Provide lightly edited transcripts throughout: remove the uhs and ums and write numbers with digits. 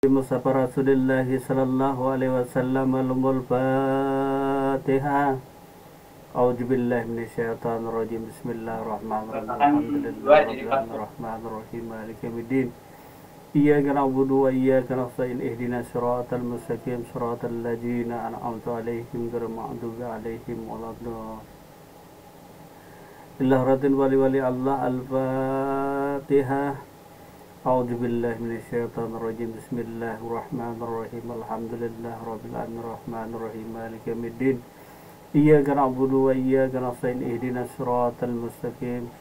Mustafa Rasulullah sallallahu alaihi wasallam al-Fatihah. A'udzubillahi minasyaitonir rajim. Bismillahirrahmanirrahim. Alhamdulillahirrahmanirrahim. Maliki yaumiddin. Iyyaka na'budu wa iyyaka nasta'in. Ihdinas siratal mustaqim. Siratal ladzina an'amta 'alaihim ghairil maghdubi 'alaihim waladdallin. Illahratin wali Allah al-Fatihah. A'udzubillahi minasyaitonirrajim. Bismillahirrahmanirrahim. Alhamdulillahirabbil alamin arrahmanirrahim maliki yaumiddin. Iyyaka na'budu wa iyyaka nasta'in. Ihdinas siratal mustaqim.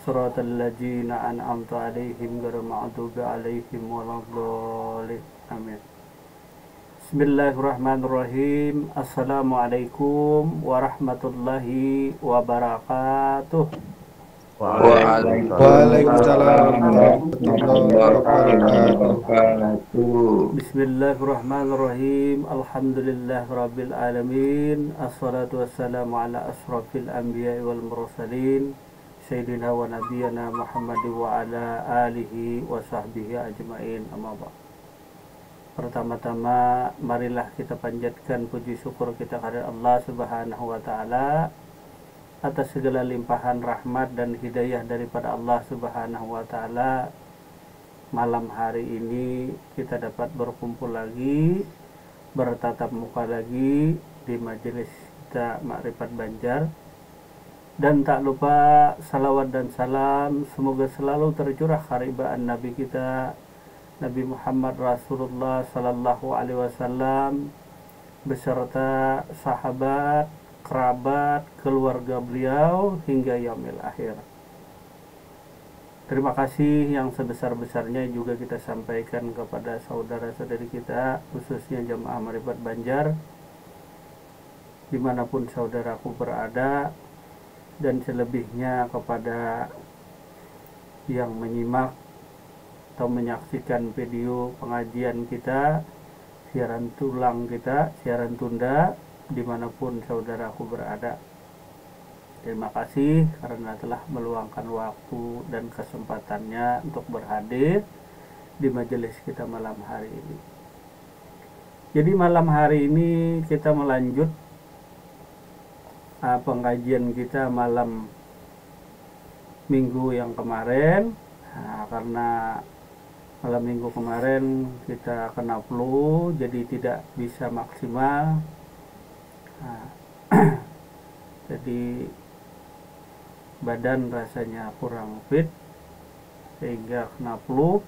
Siratal ladzina an'amta 'alaihim ghairil maghdubi 'alaihim waladdallin. Amin. Bismillahirrahmanirrahim. Assalamualaikum warahmatullahi wabarakatuh. Waalaikumsalam warahmatullahi wabarakatuh. Bismillahirrahmanirrahim. Alhamdulillahirabbil alamin. Assalatu wassalamu ala asrafil anbiya'i wal mursalin sayyidina wa nabiyyina Muhammad wa ala alihi wa sahbihi ajmain. Amma ba'd. Pertama-tama marilah kita panjatkan puji syukur kita kepada Allah Subhanahu wa taala atas segala limpahan rahmat dan hidayah daripada Allah Subhanahu wa taala. Malam hari ini kita dapat berkumpul lagi, bertatap muka lagi di majelis kita Ma'rifat Banjar. Dan tak lupa salawat dan salam semoga selalu tercurah karibaan Nabi kita Nabi Muhammad Rasulullah sallallahu alaihi wasallam beserta sahabat, kerabat, keluarga beliau hingga yaumil akhir. Terima kasih yang sebesar-besarnya juga kita sampaikan kepada saudara-saudari kita, khususnya jamaah Ma'rifat Banjar, dimanapun saudaraku berada, dan selebihnya kepada yang menyimak atau menyaksikan video pengajian kita, siaran tulang kita, siaran tunda, dimanapun saudaraku berada. Terima kasih karena telah meluangkan waktu dan kesempatannya untuk berhadir di majelis kita malam hari ini. Jadi malam hari ini kita melanjut pengajian kita malam minggu yang kemarin. Karena malam minggu kemarin kita kena flu, jadi tidak bisa maksimal. Jadi badan rasanya kurang fit sehingga kena flu.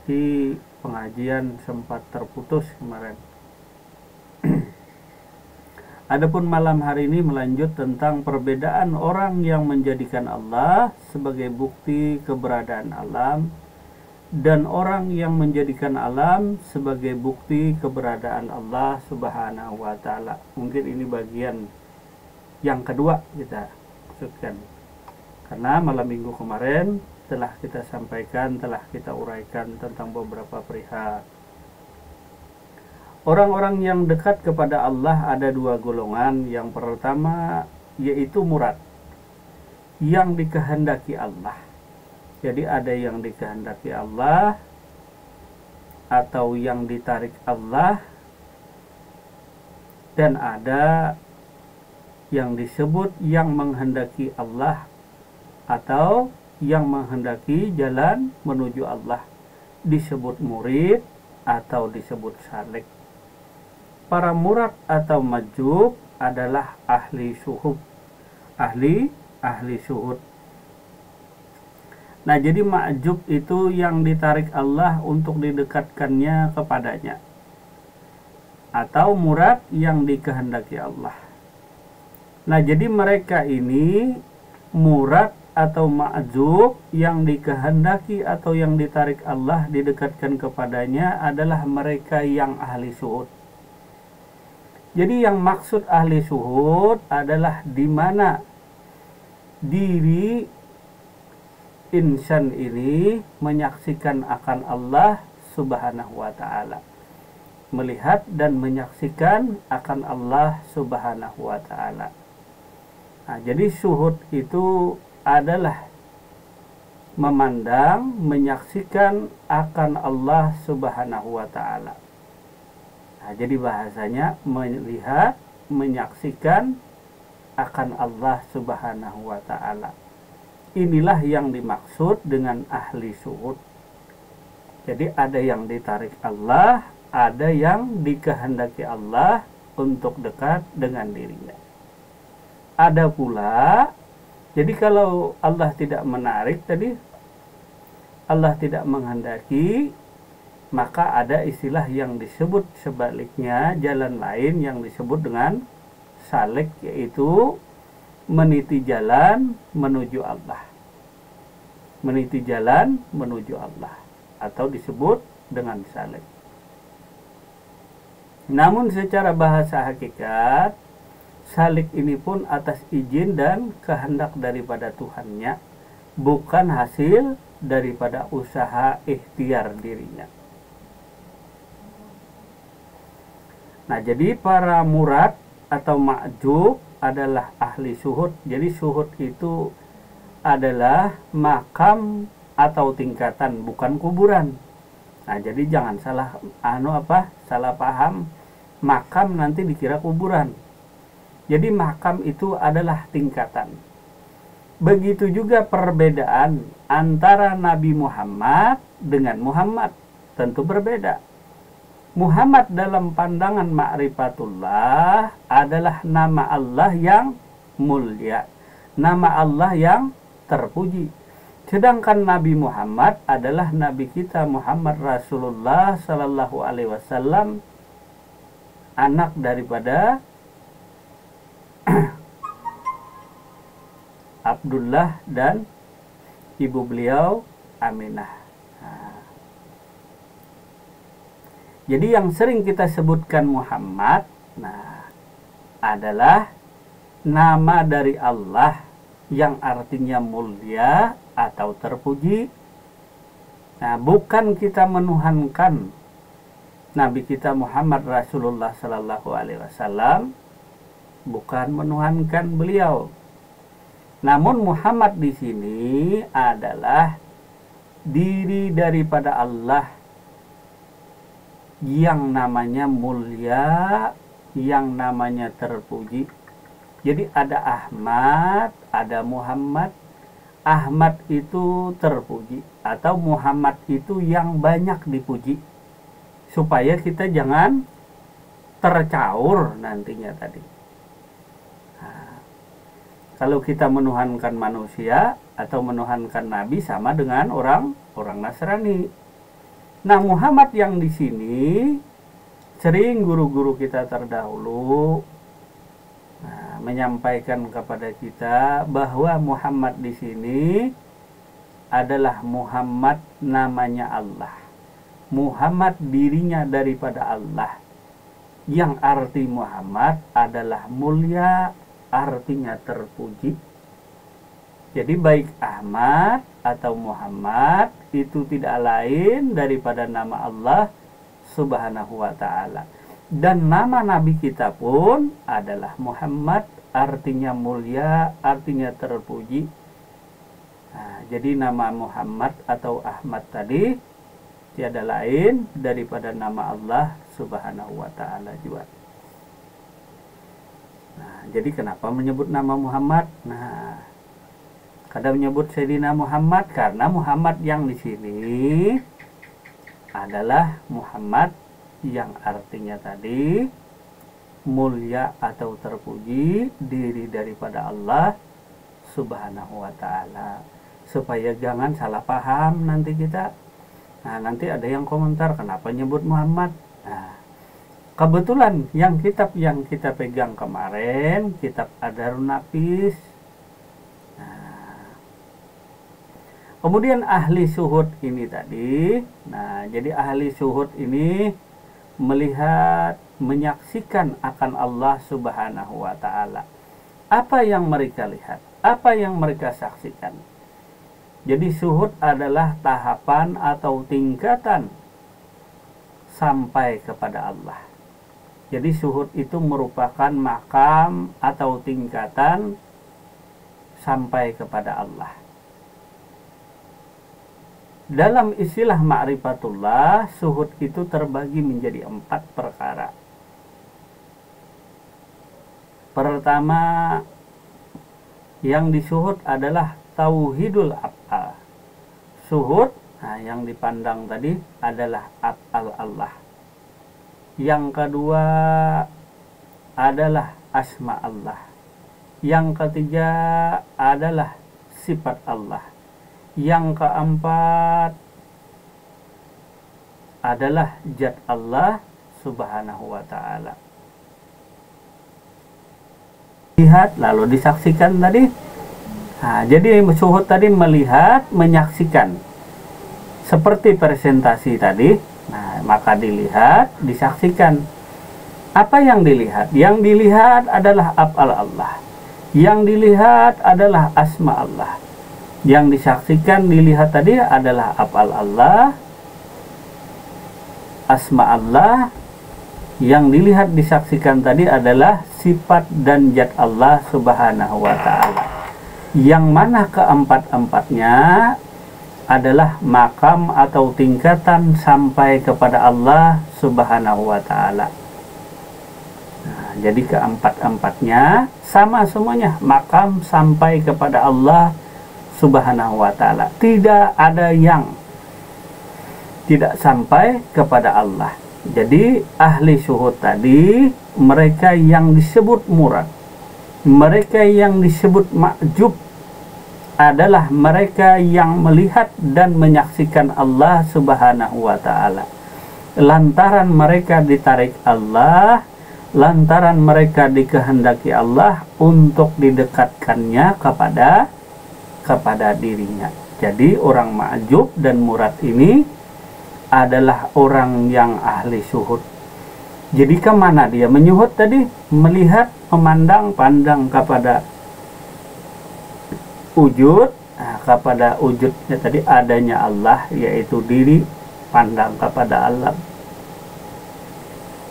Jadi pengajian sempat terputus kemarin. Adapun malam hari ini melanjut tentang perbedaan orang yang menjadikan Allah sebagai bukti keberadaan alam dan orang yang menjadikan alam sebagai bukti keberadaan Allah Subhanahu wa taala. Mungkin ini bagian yang kedua kita maksudkan. Karena malam minggu kemarin telah kita sampaikan, telah kita uraikan tentang beberapa perihal. Orang-orang yang dekat kepada Allah ada dua golongan. Yang pertama yaitu murad, yang dikehendaki Allah. Jadi ada yang dikehendaki Allah atau yang ditarik Allah, dan ada yang disebut yang menghendaki Allah atau yang menghendaki jalan menuju Allah, disebut murid atau disebut salik. Para murad atau majub adalah ahli syuhud, ahli syuhud. Nah, jadi majub itu yang ditarik Allah untuk didekatkannya kepadanya, atau murad yang dikehendaki Allah. Nah, jadi mereka ini murad atau ma'jub yang dikehendaki atau yang ditarik Allah didekatkan kepadanya adalah mereka yang ahli syuhud. Jadi yang maksud ahli syuhud adalah di mana diri insan ini menyaksikan akan Allah Subhanahu wa taala, melihat dan menyaksikan akan Allah Subhanahu wa taala. Nah, jadi syuhud itu adalah memandang, menyaksikan akan Allah Subhanahu wa taala. Nah, jadi bahasanya melihat, menyaksikan akan Allah Subhanahu wa taala. Inilah yang dimaksud dengan ahli syuhud. Jadi ada yang ditarik Allah, ada yang dikehendaki Allah untuk dekat dengan dirinya. Ada pula, jadi kalau Allah tidak menarik tadi, Allah tidak menghendaki, maka ada istilah yang disebut sebaliknya, jalan lain yang disebut dengan salik, yaitu meniti jalan menuju Allah. Meniti jalan menuju Allah, atau disebut dengan salik. Namun secara bahasa hakikat, salik ini pun atas izin dan kehendak daripada Tuhannya, bukan hasil daripada usaha ikhtiar dirinya. Nah, jadi para murad atau ma'jub adalah ahli syuhud. Jadi syuhud itu adalah makam atau tingkatan, bukan kuburan. Nah, jadi jangan salah salah paham, makam nanti dikira kuburan. Jadi makam itu adalah tingkatan. Begitu juga perbedaan antara Nabi Muhammad dengan Muhammad, tentu berbeda. Muhammad dalam pandangan ma'rifatullah adalah nama Allah yang mulia, nama Allah yang terpuji. Sedangkan Nabi Muhammad adalah Nabi kita Muhammad Rasulullah Sallallahu Alaihi Wasallam, anak daripada Abdullah dan ibu beliau Aminah. Jadi yang sering kita sebutkan Muhammad, adalah nama dari Allah yang artinya mulia atau terpuji. Nah, bukan kita menuhankan Nabi kita Muhammad Rasulullah Sallallahu Alaihi Wasallam, bukan menuhankan beliau. Namun Muhammad di sini adalah diri daripada Allah yang namanya mulia, yang namanya terpuji. Jadi ada Ahmad, ada Muhammad. Ahmad itu terpuji, atau Muhammad itu yang banyak dipuji, supaya kita jangan tercaur nantinya tadi. Nah, kalau kita menuhankan manusia atau menuhankan Nabi, sama dengan orang Nasrani. Nah, Muhammad yang di sini sering guru-guru kita terdahulu menyampaikan kepada kita bahwa Muhammad di sini adalah Muhammad namanya Allah. Muhammad dirinya daripada Allah. Yang arti Muhammad adalah mulia, artinya terpuji. Jadi baik Ahmad atau Muhammad itu tidak lain daripada nama Allah Subhanahu wa ta'ala. Dan nama Nabi kita pun adalah Muhammad, artinya mulia, artinya terpuji. Nah, jadi nama Muhammad atau Ahmad tadi tiada lain daripada nama Allah Subhanahu wa ta'ala juga. Nah, jadi kenapa menyebut nama Muhammad? Nah, kadang menyebut Sayyidina Muhammad karena Muhammad yang di sini adalah Muhammad yang artinya tadi mulia atau terpuji, diri daripada Allah Subhanahu wa ta'ala. Supaya jangan salah paham nanti kita. Nah, nanti ada yang komentar kenapa nyebut Muhammad. Nah, kebetulan yang kitab yang kita pegang kemarin, kitab Adarun Nafis. Kemudian ahli syuhud ini tadi. Nah, jadi ahli syuhud ini melihat, menyaksikan akan Allah Subhanahu wa ta'ala. Apa yang mereka lihat? Apa yang mereka saksikan? Jadi syuhud adalah tahapan atau tingkatan sampai kepada Allah. Jadi syuhud itu merupakan makam atau tingkatan sampai kepada Allah. Dalam istilah ma'rifatullah, syuhud itu terbagi menjadi 4 perkara. Pertama, yang disyuhud adalah tauhidul af'al. Syuhud, yang dipandang tadi adalah af'al Allah. Yang kedua adalah asma Allah. Yang ketiga adalah sifat Allah. Yang keempat adalah zat Allah subhanahu wa ta'ala. Lihat lalu disaksikan tadi. Jadi syuhud tadi melihat, menyaksikan. Seperti presentasi tadi, maka dilihat, disaksikan. Apa yang dilihat? Yang dilihat adalah af'al Allah. Yang dilihat adalah asma Allah. Yang disaksikan, dilihat tadi adalah af'al Allah, asma Allah. Yang dilihat, disaksikan tadi adalah sifat dan zat Allah subhanahu wa ta'ala. Yang mana keempat-empatnya adalah makam atau tingkatan sampai kepada Allah subhanahu wa ta'ala. Jadi keempat-empatnya sama semuanya, makam sampai kepada Allah subhanahu wa ta'ala. Tidak ada yang tidak sampai kepada Allah. Jadi ahli syuhud tadi, mereka yang disebut murad, mereka yang disebut ma'jub, adalah mereka yang melihat dan menyaksikan Allah subhanahu wa ta'ala. Lantaran mereka ditarik Allah, lantaran mereka dikehendaki Allah untuk didekatkannya kepada dirinya. Jadi orang ma'jub dan murad ini adalah orang yang ahli syuhud. Jadi kemana dia menyuhud tadi? Melihat, memandang, pandang kepada wujud, kepada wujudnya tadi adanya Allah, yaitu diri, pandang kepada Allah.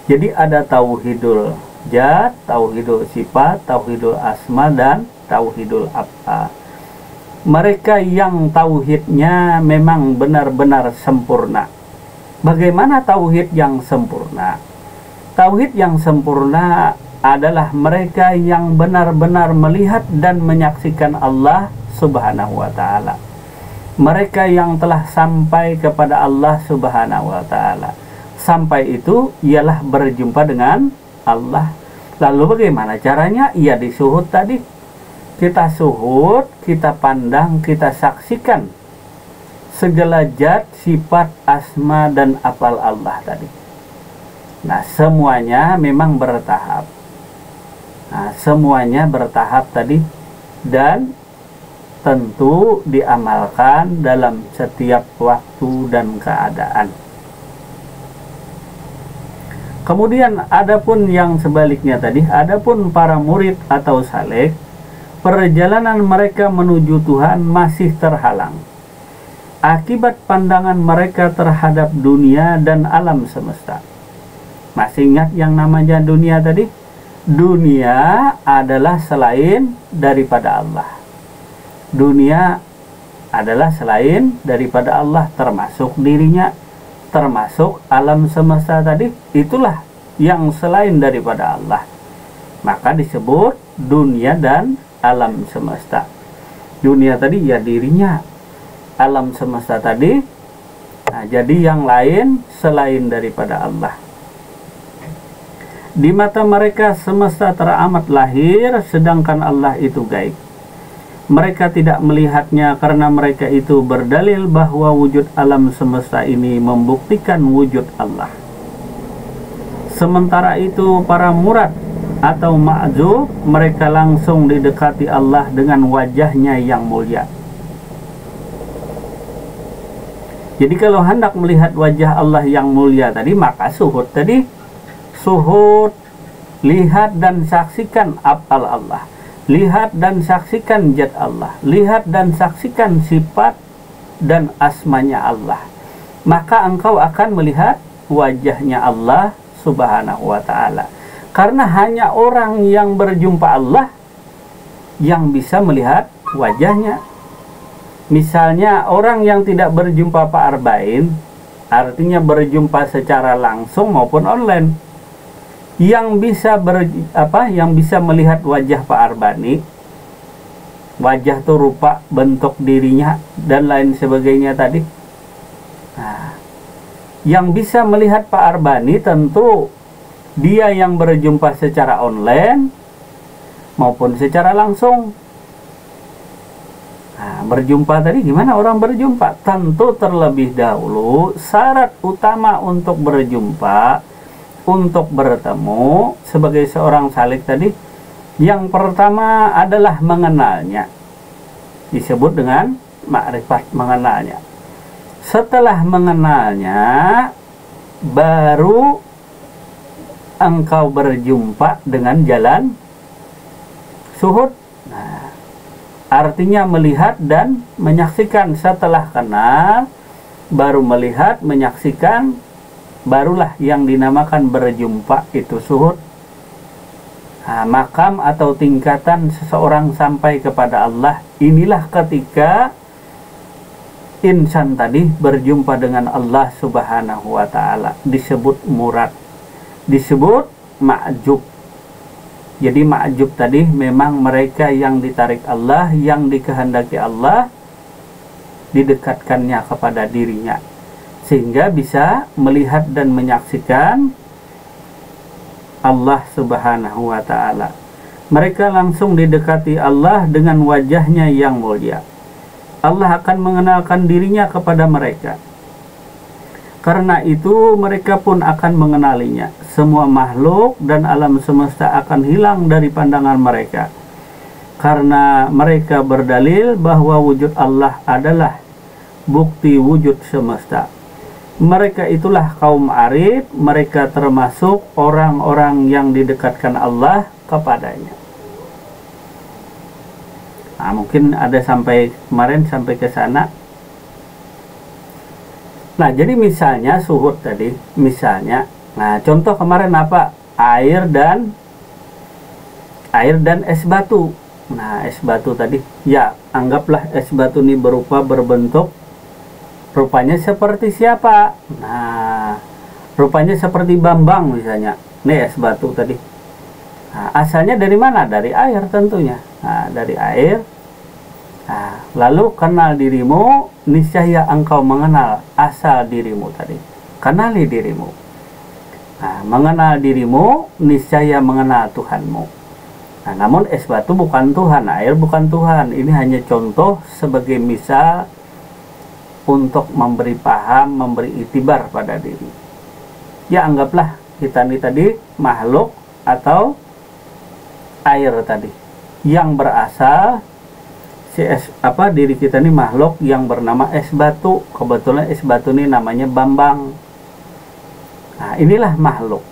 Jadi ada tauhidul zat, tauhidul sifat, tauhidul asma, dan tauhidul af'al. Mereka yang tauhidnya memang benar-benar sempurna. Bagaimana tauhid yang sempurna? Tauhid yang sempurna adalah mereka yang benar-benar melihat dan menyaksikan Allah subhanahu wa ta'ala. Mereka yang telah sampai kepada Allah subhanahu wa ta'ala. Sampai itu ialah berjumpa dengan Allah. Lalu bagaimana caranya? Ya disuhud tadi. Kita suhud, kita pandang, kita saksikan segala zat, sifat, asma, dan af'al Allah tadi. Nah, semuanya memang bertahap. Semuanya bertahap tadi, dan tentu diamalkan dalam setiap waktu dan keadaan. Kemudian adapun yang sebaliknya tadi, adapun para murid atau saleh, perjalanan mereka menuju Tuhan masih terhalang akibat pandangan mereka terhadap dunia dan alam semesta. Masih ingat yang namanya dunia tadi? Dunia adalah selain daripada Allah. Dunia adalah selain daripada Allah, termasuk dirinya, termasuk alam semesta tadi. Itulah yang selain daripada Allah. Maka disebut dunia dan alam semesta. Dunia tadi ya dirinya, alam semesta tadi, jadi yang lain selain daripada Allah. Di mata mereka semesta teramat lahir, sedangkan Allah itu gaib. Mereka tidak melihatnya karena mereka itu berdalil bahwa wujud alam semesta ini membuktikan wujud Allah. Sementara itu para murad atau ma'jub, mereka langsung didekati Allah dengan wajahnya yang mulia. Jadi kalau hendak melihat wajah Allah yang mulia tadi, maka suhud tadi. Suhud, lihat dan saksikan af'al Allah, lihat dan saksikan zat Allah, lihat dan saksikan sifat dan asmanya Allah. Maka engkau akan melihat wajahnya Allah subhanahu wa ta'ala. Karena hanya orang yang berjumpa Allah yang bisa melihat wajahnya. Misalnya orang yang tidak berjumpa Pak Arba'in, artinya berjumpa secara langsung maupun online, yang bisa yang bisa melihat wajah Pak Arbani, wajah tuh rupa, bentuk dirinya dan lain sebagainya tadi. Nah, yang bisa melihat Pak Arbani tentu dia yang berjumpa secara online maupun secara langsung. Nah, berjumpa tadi gimana orang berjumpa? Tentu terlebih dahulu syarat utama untuk berjumpa, untuk bertemu sebagai seorang salik tadi, yang pertama adalah mengenalnya. Disebut dengan ma'rifat, mengenalnya. Setelah mengenalnya, baru engkau berjumpa dengan jalan syuhud. Nah, artinya melihat dan menyaksikan. Setelah kenal, baru melihat, menyaksikan, barulah yang dinamakan berjumpa itu syuhud. Nah, makam atau tingkatan seseorang sampai kepada Allah, inilah ketika insan tadi berjumpa dengan Allah Subhanahu wa ta'ala. Disebut murad, disebut ma'jub. Jadi ma'jub tadi memang mereka yang ditarik Allah, yang dikehendaki Allah, didekatkannya kepada dirinya, sehingga bisa melihat dan menyaksikan Allah Subhanahu wa ta'ala. Mereka langsung didekati Allah dengan wajahnya yang mulia. Allah akan mengenalkan dirinya kepada mereka. Karena itu mereka pun akan mengenalinya. Semua makhluk dan alam semesta akan hilang dari pandangan mereka. Karena mereka berdalil bahwa wujud Allah adalah bukti wujud semesta. Mereka itulah kaum arif, mereka termasuk orang-orang yang didekatkan Allah kepadanya. Nah, mungkin ada sampai kemarin, sampai ke sana. Nah, jadi misalnya syuhud tadi, misalnya, nah contoh kemarin apa? Air dan es batu. Nah, es batu tadi, ya anggaplah es batu ini berupa, berbentuk, rupanya seperti siapa? Nah, rupanya seperti Bambang misalnya. Nih es batu tadi. Nah, asalnya dari mana? Dari air tentunya. Nah, dari air. Nah, lalu kenal dirimu, niscaya engkau mengenal asal dirimu tadi. Kenali dirimu. Nah, mengenal dirimu, niscaya mengenal Tuhanmu. Nah, namun es batu bukan Tuhan, air bukan Tuhan. Ini hanya contoh sebagai misal untuk memberi paham, memberi itibar pada diri. Ya, anggaplah kita ini tadi makhluk atau air tadi yang berasal diri kita ini makhluk yang bernama es batu. Kebetulan es batu ini namanya Bambang. Nah, inilah makhluk.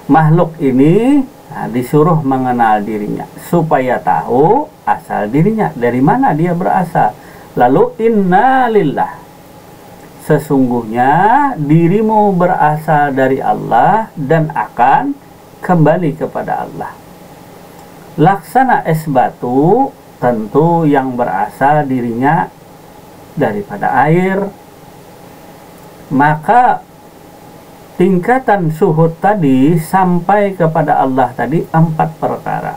Makhluk ini disuruh mengenal dirinya supaya tahu asal dirinya, dari mana dia berasal. Lalu innalillah, sesungguhnya dirimu berasal dari Allah dan akan kembali kepada Allah. Laksana es batu tentu yang berasal dirinya daripada air. Maka tingkatan syuhud tadi sampai kepada Allah tadi 4 perkara.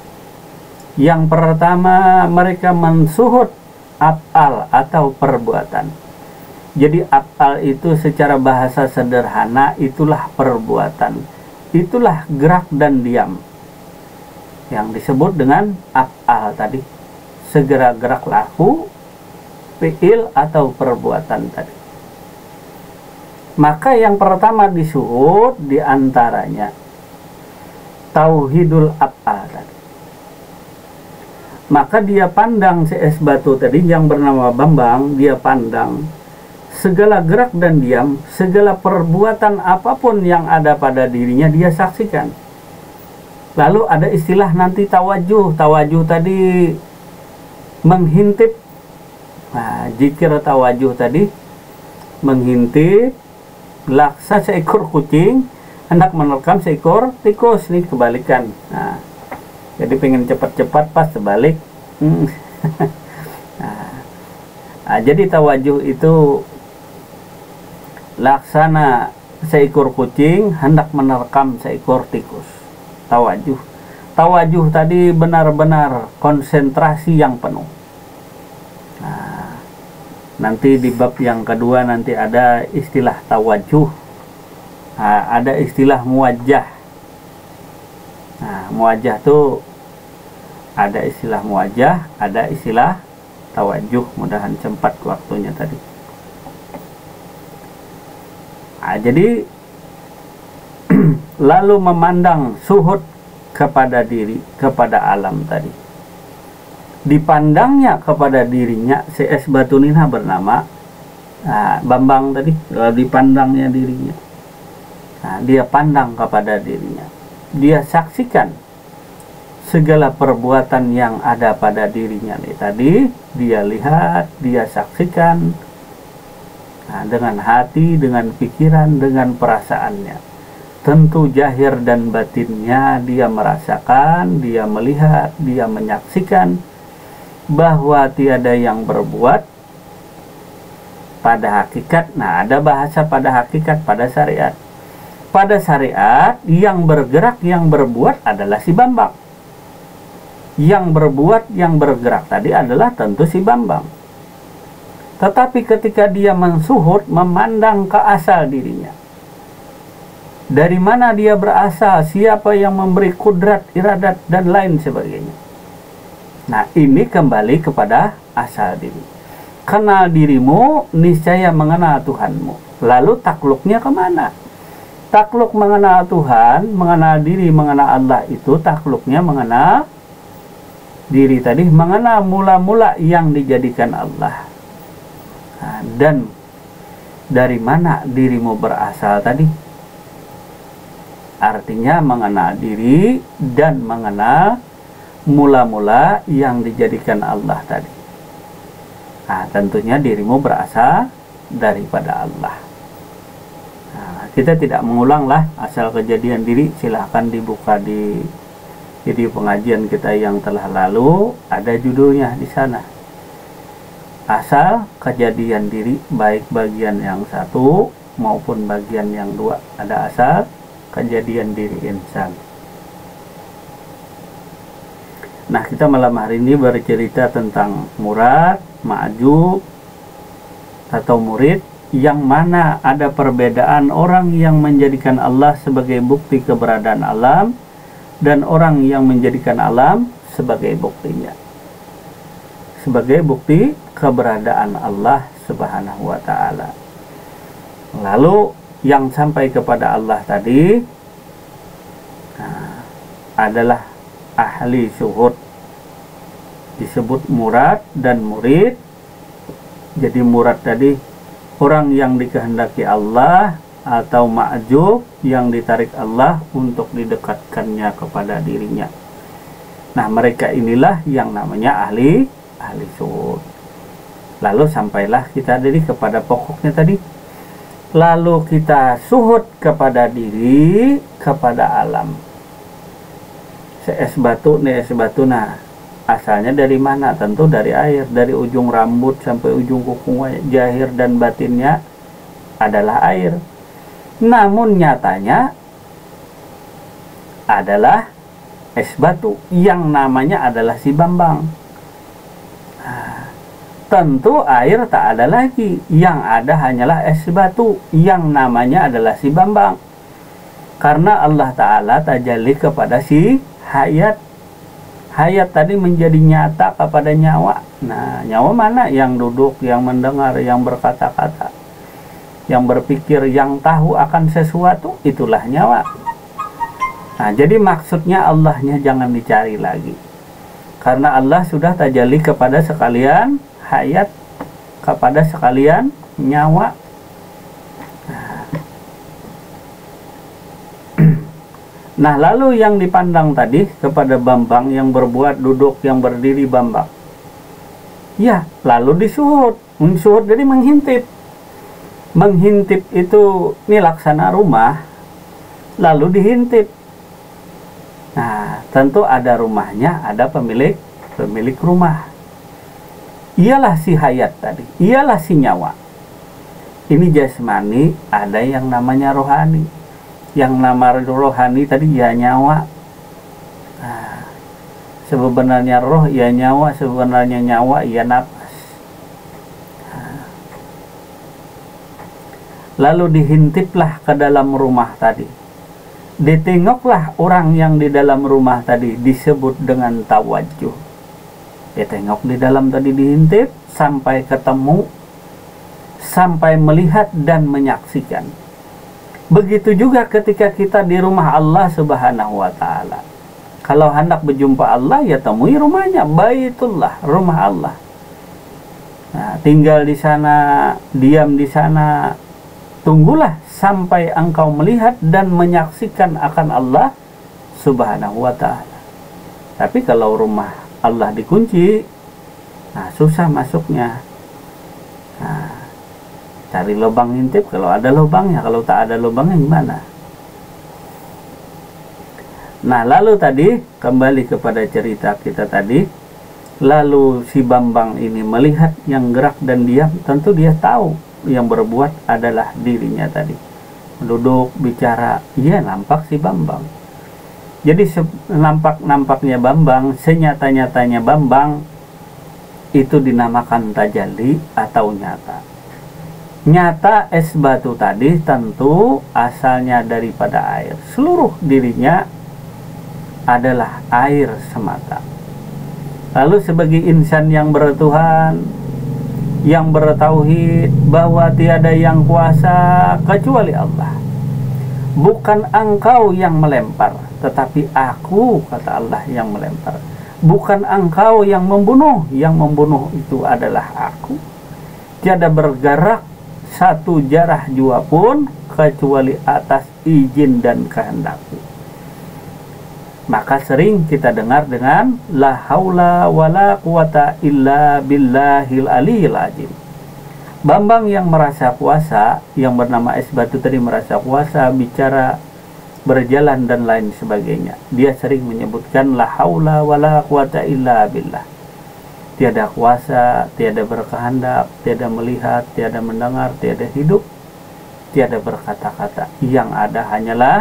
Yang pertama, mereka mensyuhud af'al atau perbuatan. Jadi af'al itu secara bahasa sederhana itulah perbuatan, itulah gerak dan diam yang disebut dengan af'al tadi. Segera gerak laku, fi'il atau perbuatan tadi. Maka yang pertama disuhud diantaranya tauhidul af'al tadi. Maka dia pandang si es batu tadi yang bernama Bambang, dia pandang segala gerak dan diam, segala perbuatan apapun yang ada pada dirinya dia saksikan. Lalu ada istilah nanti tawajuh. Tawajuh tadi menghintip. Nah, zikir tawajuh tadi menghintip. Laksa seekor kucing hendak menerkam seekor tikus. Ini kebalikan. Nah, jadi pengen cepat-cepat pas sebalik. Nah, Jadi tawajuh itu laksana seekor kucing hendak menerkam seekor tikus. Tawajuh tadi benar-benar konsentrasi yang penuh. Nah, nanti di bab yang kedua nanti ada istilah tawajuh. Nah, ada istilah muwajjah. Nah, muwajjah tuh ada istilah muwajjah, ada istilah tawajuh. Mudahan cepat waktunya tadi. Nah, jadi lalu memandang suhud kepada diri, kepada alam tadi. Dipandangnya kepada dirinya, si Esbatunina bernama Bambang tadi, dipandangnya dirinya. Nah, dia pandang kepada dirinya. Dia saksikan segala perbuatan yang ada pada dirinya nih tadi, dia lihat, dia saksikan. Nah, dengan hati, dengan pikiran, dengan perasaannya. Tentu zahir dan batinnya dia merasakan, dia melihat, dia menyaksikan bahwa tiada yang berbuat pada hakikat. Nah, ada bahasa pada hakikat, pada syariat. Pada syariat, yang bergerak, yang berbuat adalah si Bambang. Yang berbuat, yang bergerak tadi adalah tentu si Bambang. Tetapi ketika dia mensuhud, memandang ke asal dirinya. Dari mana dia berasal, siapa yang memberi kudrat, iradat, dan lain sebagainya. Nah, ini kembali kepada asal diri. Kenal dirimu, niscaya mengenal Tuhanmu. Lalu takluknya kemana? Takluk mengenal Tuhan, mengenal diri, mengenal Allah itu takluknya mengenal diri tadi, mengenal mula-mula yang dijadikan Allah. Nah, dan dari mana dirimu berasal tadi? Artinya mengenal diri dan mengenal mula-mula yang dijadikan Allah tadi. Nah, tentunya dirimu berasal daripada Allah. Nah, kita tidak mengulanglah asal kejadian diri. Silahkan dibuka di video pengajian kita yang telah lalu, ada judulnya di sana. Asal kejadian diri, baik bagian yang satu maupun bagian yang dua. Ada asal kejadian diri insan. Nah, kita malam hari ini bercerita tentang murad, ma'jub, atau murid, yang mana ada perbedaan orang yang menjadikan Allah sebagai bukti keberadaan alam dan orang yang menjadikan alam sebagai buktinya, sebagai bukti keberadaan Allah Subhanahu wa ta'ala. Lalu yang sampai kepada Allah tadi adalah ahli syuhud, disebut murad dan murid. Jadi murad tadi orang yang dikehendaki Allah, atau ma'jub yang ditarik Allah untuk didekatkannya kepada dirinya. Nah, mereka inilah yang namanya ahli syuhud. Lalu sampailah kita dari kepada pokoknya tadi. Lalu kita suhud kepada diri, kepada alam. Es batu nah asalnya dari mana? Tentu dari air, dari ujung rambut sampai ujung kuku, zahir dan batinnya adalah air. Namun nyatanya adalah es batu yang namanya adalah si Bambang. Tentu air tak ada lagi, yang ada hanyalah es batu yang namanya adalah si Bambang. Karena Allah Ta'ala tajalli kepada si hayat. Hayat tadi menjadi nyata kepada nyawa. Nah, nyawa mana? Yang duduk, yang mendengar, yang berkata-kata, yang berpikir, yang tahu akan sesuatu, itulah nyawa. Nah, jadi maksudnya Allahnya jangan dicari lagi. Karena Allah sudah tajalli kepada sekalian hayat, kepada sekalian nyawa. Nah, lalu yang dipandang tadi kepada Bambang, yang berbuat, duduk, yang berdiri Bambang. Ya, lalu disuhud. Mensuhud jadi menghintip. Menghintip itu ini laksana rumah, lalu dihintip. Nah, tentu ada rumahnya, ada pemilik rumah. ialah si hayat tadi, ialah si nyawa. Ini jasmani, ada yang namanya rohani. Yang nama rohani tadi ya nyawa. Nah, sebenarnya roh ya nyawa, sebenarnya nyawa ya nafas. Nah, lalu dihintiplah ke dalam rumah tadi. Ditengoklah orang yang di dalam rumah tadi, disebut dengan tawajuh. Ditengok di dalam tadi, dihintip sampai ketemu, sampai melihat dan menyaksikan. Begitu juga ketika kita di rumah Allah Subhanahu wa Ta'ala. Kalau hendak berjumpa Allah, ya temui rumahnya, Baitullah, rumah Allah. Nah, tinggal di sana, diam di sana, tunggulah sampai engkau melihat dan menyaksikan akan Allah Subhanahu wa Ta'ala. Tapi kalau rumah Allah dikunci, nah susah masuknya. Nah, cari lubang ngintip kalau ada lubangnya, kalau tak ada lubangnya gimana? Nah, lalu tadi kembali kepada cerita kita tadi, lalu si Bambang ini melihat yang gerak dan diam, tentu dia tahu yang berbuat adalah dirinya tadi. Duduk bicara, iya nampak si Bambang. Jadi nampak-nampaknya Bambang, senyata-nyatanya Bambang itu dinamakan tajalli atau nyata. Nyata es batu tadi tentu asalnya daripada air. Seluruh dirinya adalah air semata. Lalu sebagai insan yang bertuhan, yang bertauhid bahwa tiada yang kuasa kecuali Allah. Bukan engkau yang melempar, tetapi aku, kata Allah, yang melempar. Bukan engkau yang membunuh itu adalah aku. Tiada bergerak satu jarah jua pun kecuali atas izin dan kehendakku. Maka sering kita dengar dengan la haula wala quwata illa billahil aliyil azim. Bambang yang merasa kuasa, yang bernama es batu tadi merasa kuasa, bicara, berjalan dan lain sebagainya. Dia sering menyebutkan la haula wala quwata illa billah. Tiada kuasa, tiada berkehendak, tiada melihat, tiada mendengar, tiada hidup, tiada berkata-kata. Yang ada hanyalah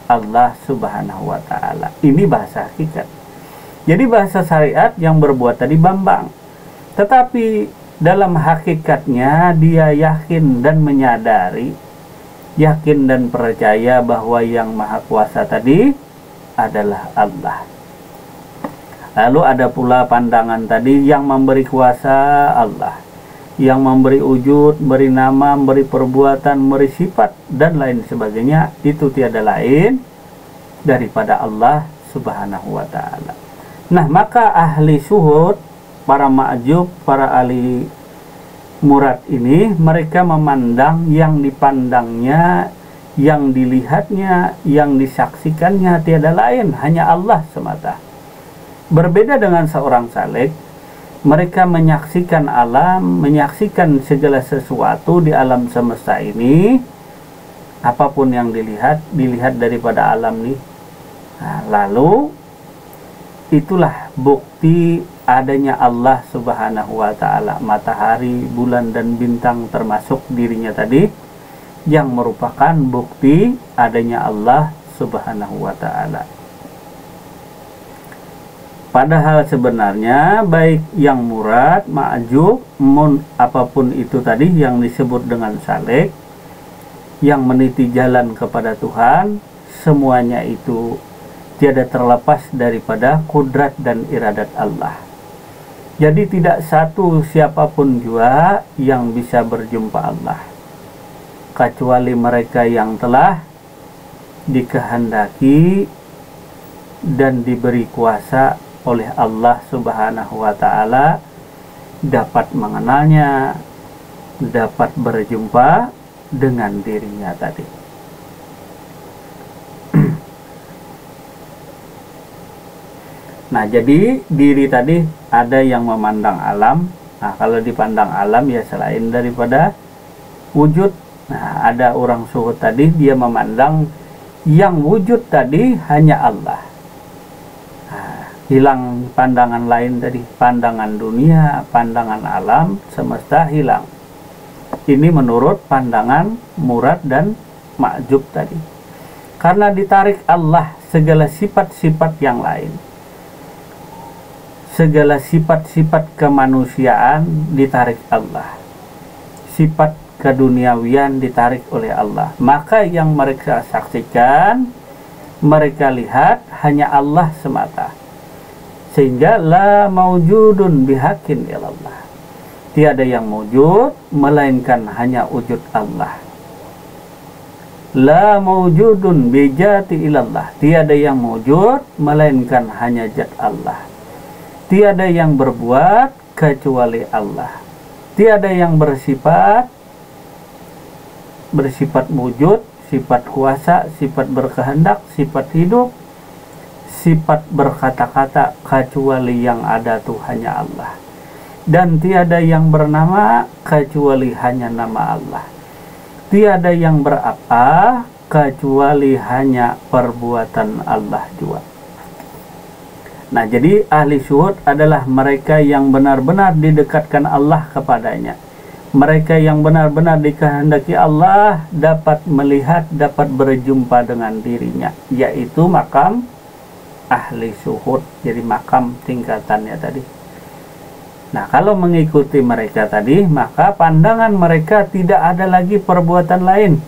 Allah Subhanahu wa Ta'ala. Ini bahasa hakikat. Jadi bahasa syariat yang berbuat tadi Bambang. Tetapi dalam hakikatnya dia yakin dan menyadari, yakin dan percaya bahwa yang maha kuasa tadi adalah Allah. Lalu ada pula pandangan tadi, yang memberi kuasa Allah, yang memberi wujud, memberi nama, memberi perbuatan, memberi sifat dan lain sebagainya, itu tiada lain daripada Allah Subhanahu wa Ta'ala. Nah, maka ahli syuhud, para ma'jub, para ahli murad ini, mereka memandang yang dipandangnya, yang dilihatnya, yang disaksikannya tiada lain, hanya Allah semata. Berbeda dengan seorang salik, mereka menyaksikan alam, menyaksikan segala sesuatu di alam semesta ini, apapun yang dilihat daripada alam nih. Nah, lalu itulah bukti adanya Allah Subhanahu wa Ta'ala. Matahari, bulan dan bintang termasuk dirinya tadi, yang merupakan bukti adanya Allah Subhanahu wa Ta'ala. Padahal sebenarnya baik yang murad, ma'jub, apapun itu tadi yang disebut dengan salik, yang meniti jalan kepada Tuhan, semuanya itu tiada terlepas daripada kudrat dan iradat Allah. Jadi tidak satu siapapun juga yang bisa berjumpa Allah, kecuali mereka yang telah dikehendaki dan diberi kuasa oleh Allah Subhanahu wa Ta'ala, dapat mengenalnya, dapat berjumpa dengan dirinya tadi. Nah, jadi diri tadi ada yang memandang alam. Nah, kalau dipandang alam ya selain daripada wujud. Nah, ada orang suhud tadi, dia memandang yang wujud tadi hanya Allah. Nah, hilang pandangan lain tadi, pandangan dunia, pandangan alam semesta hilang. Ini menurut pandangan murad dan ma'jub tadi. Karena ditarik Allah segala sifat-sifat yang lain, segala sifat-sifat kemanusiaan ditarik Allah, sifat keduniawian ditarik oleh Allah. Maka yang mereka saksikan, mereka lihat hanya Allah semata. Sehingga la maujudun bihaqqin illallah. Tiada yang wujud melainkan hanya wujud Allah. La maujudun bijati ilallah. Tiada yang wujud melainkan hanya zat Allah. Tiada yang berbuat kecuali Allah. Tiada yang bersifat wujud, sifat kuasa, sifat berkehendak, sifat hidup, sifat berkata-kata kecuali yang ada tuh hanya Allah. Dan tiada yang bernama kecuali hanya nama Allah. Tiada yang berapa kecuali hanya perbuatan Allah juga. Nah, jadi ahli syuhud adalah mereka yang benar-benar didekatkan Allah kepadanya. Mereka yang benar-benar dikehendaki Allah dapat melihat, dapat berjumpa dengan dirinya, yaitu makam ahli syuhud. Jadi makam tingkatannya tadi. Nah, kalau mengikuti mereka tadi, maka pandangan mereka tidak ada lagi perbuatan lain.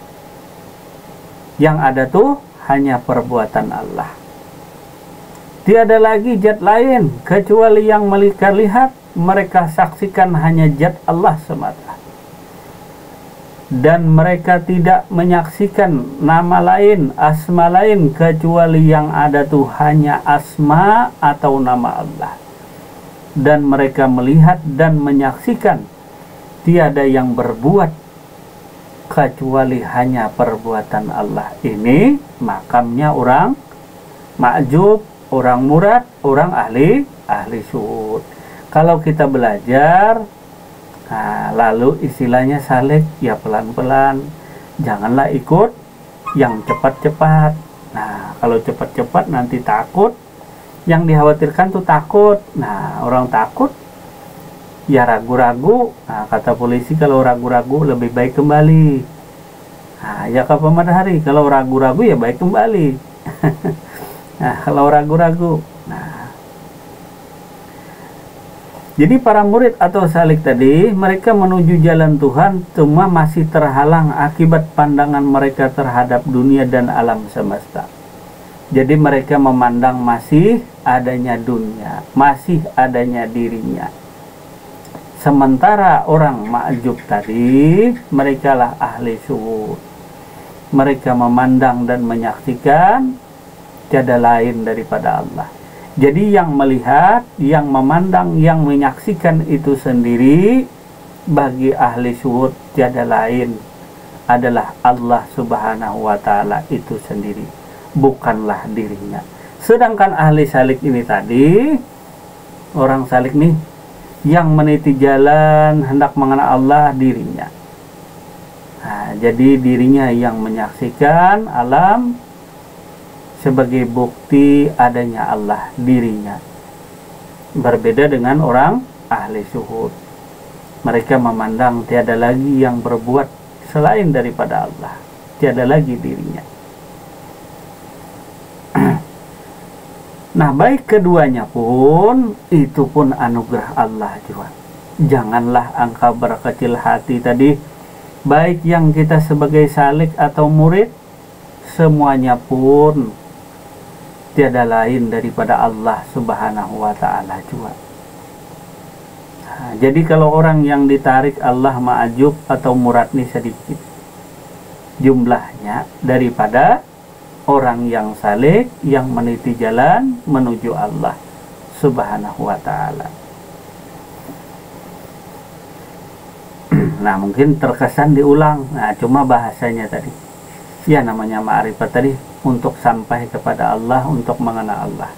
Yang ada tuh hanya perbuatan Allah. Tiada lagi zat lain kecuali yang mereka lihat, mereka saksikan hanya zat Allah semata. Dan mereka tidak menyaksikan nama lain, asma lain kecuali yang ada tuh hanya asma atau nama Allah. Dan mereka melihat dan menyaksikan tiada yang berbuat kecuali hanya perbuatan Allah. Ini makamnya orang ma'jub, orang murad, orang ahli syuhud. Kalau kita belajar, nah, lalu istilahnya salik, ya pelan-pelan, janganlah ikut yang cepat-cepat. Nah, kalau cepat-cepat nanti takut. Yang dikhawatirkan tuh takut. Nah, orang takut ya ragu-ragu. Nah, kata polisi kalau ragu-ragu lebih baik kembali. Nah, ya kapan matahari, kalau ragu-ragu ya baik kembali. Nah, kalau ragu-ragu. Nah, jadi para murid atau salik tadi, mereka menuju jalan Tuhan cuma masih terhalang akibat pandangan mereka terhadap dunia dan alam semesta. Jadi mereka memandang masih adanya dunia, masih adanya dirinya. Sementara orang ma'jub tadi, mereka lah ahli syuhud. Mereka memandang dan menyaksikan tiada lain daripada Allah. Jadi yang melihat, yang memandang, yang menyaksikan itu sendiri bagi ahli syuhud tiada lain adalah Allah Subhanahu wa Ta'ala itu sendiri, bukanlah dirinya. Sedangkan ahli salik ini tadi, orang salik nih yang meniti jalan hendak mengenal Allah dirinya. Nah, jadi dirinya yang menyaksikan alam sebagai bukti adanya Allah dirinya. Berbeda dengan orang ahli syuhud. Mereka memandang tiada lagi yang berbuat selain daripada Allah. Tiada lagi dirinya. Nah, baik keduanya pun, itu pun anugerah Allah juga. Janganlah engkau berkecil hati tadi. Baik yang kita sebagai salik atau murid, semuanya pun tiada lain daripada Allah Subhanahu wa Ta'ala juga. Nah, jadi kalau orang yang ditarik Allah ma'jub atau murad ini sedikit jumlahnya daripada orang yang salik yang meniti jalan menuju Allah Subhanahu wa Ta'ala. Nah, mungkin terkesan diulang. Nah, cuma bahasanya tadi, ya namanya ma'rifat tadi, untuk sampai kepada Allah, untuk mengenal Allah.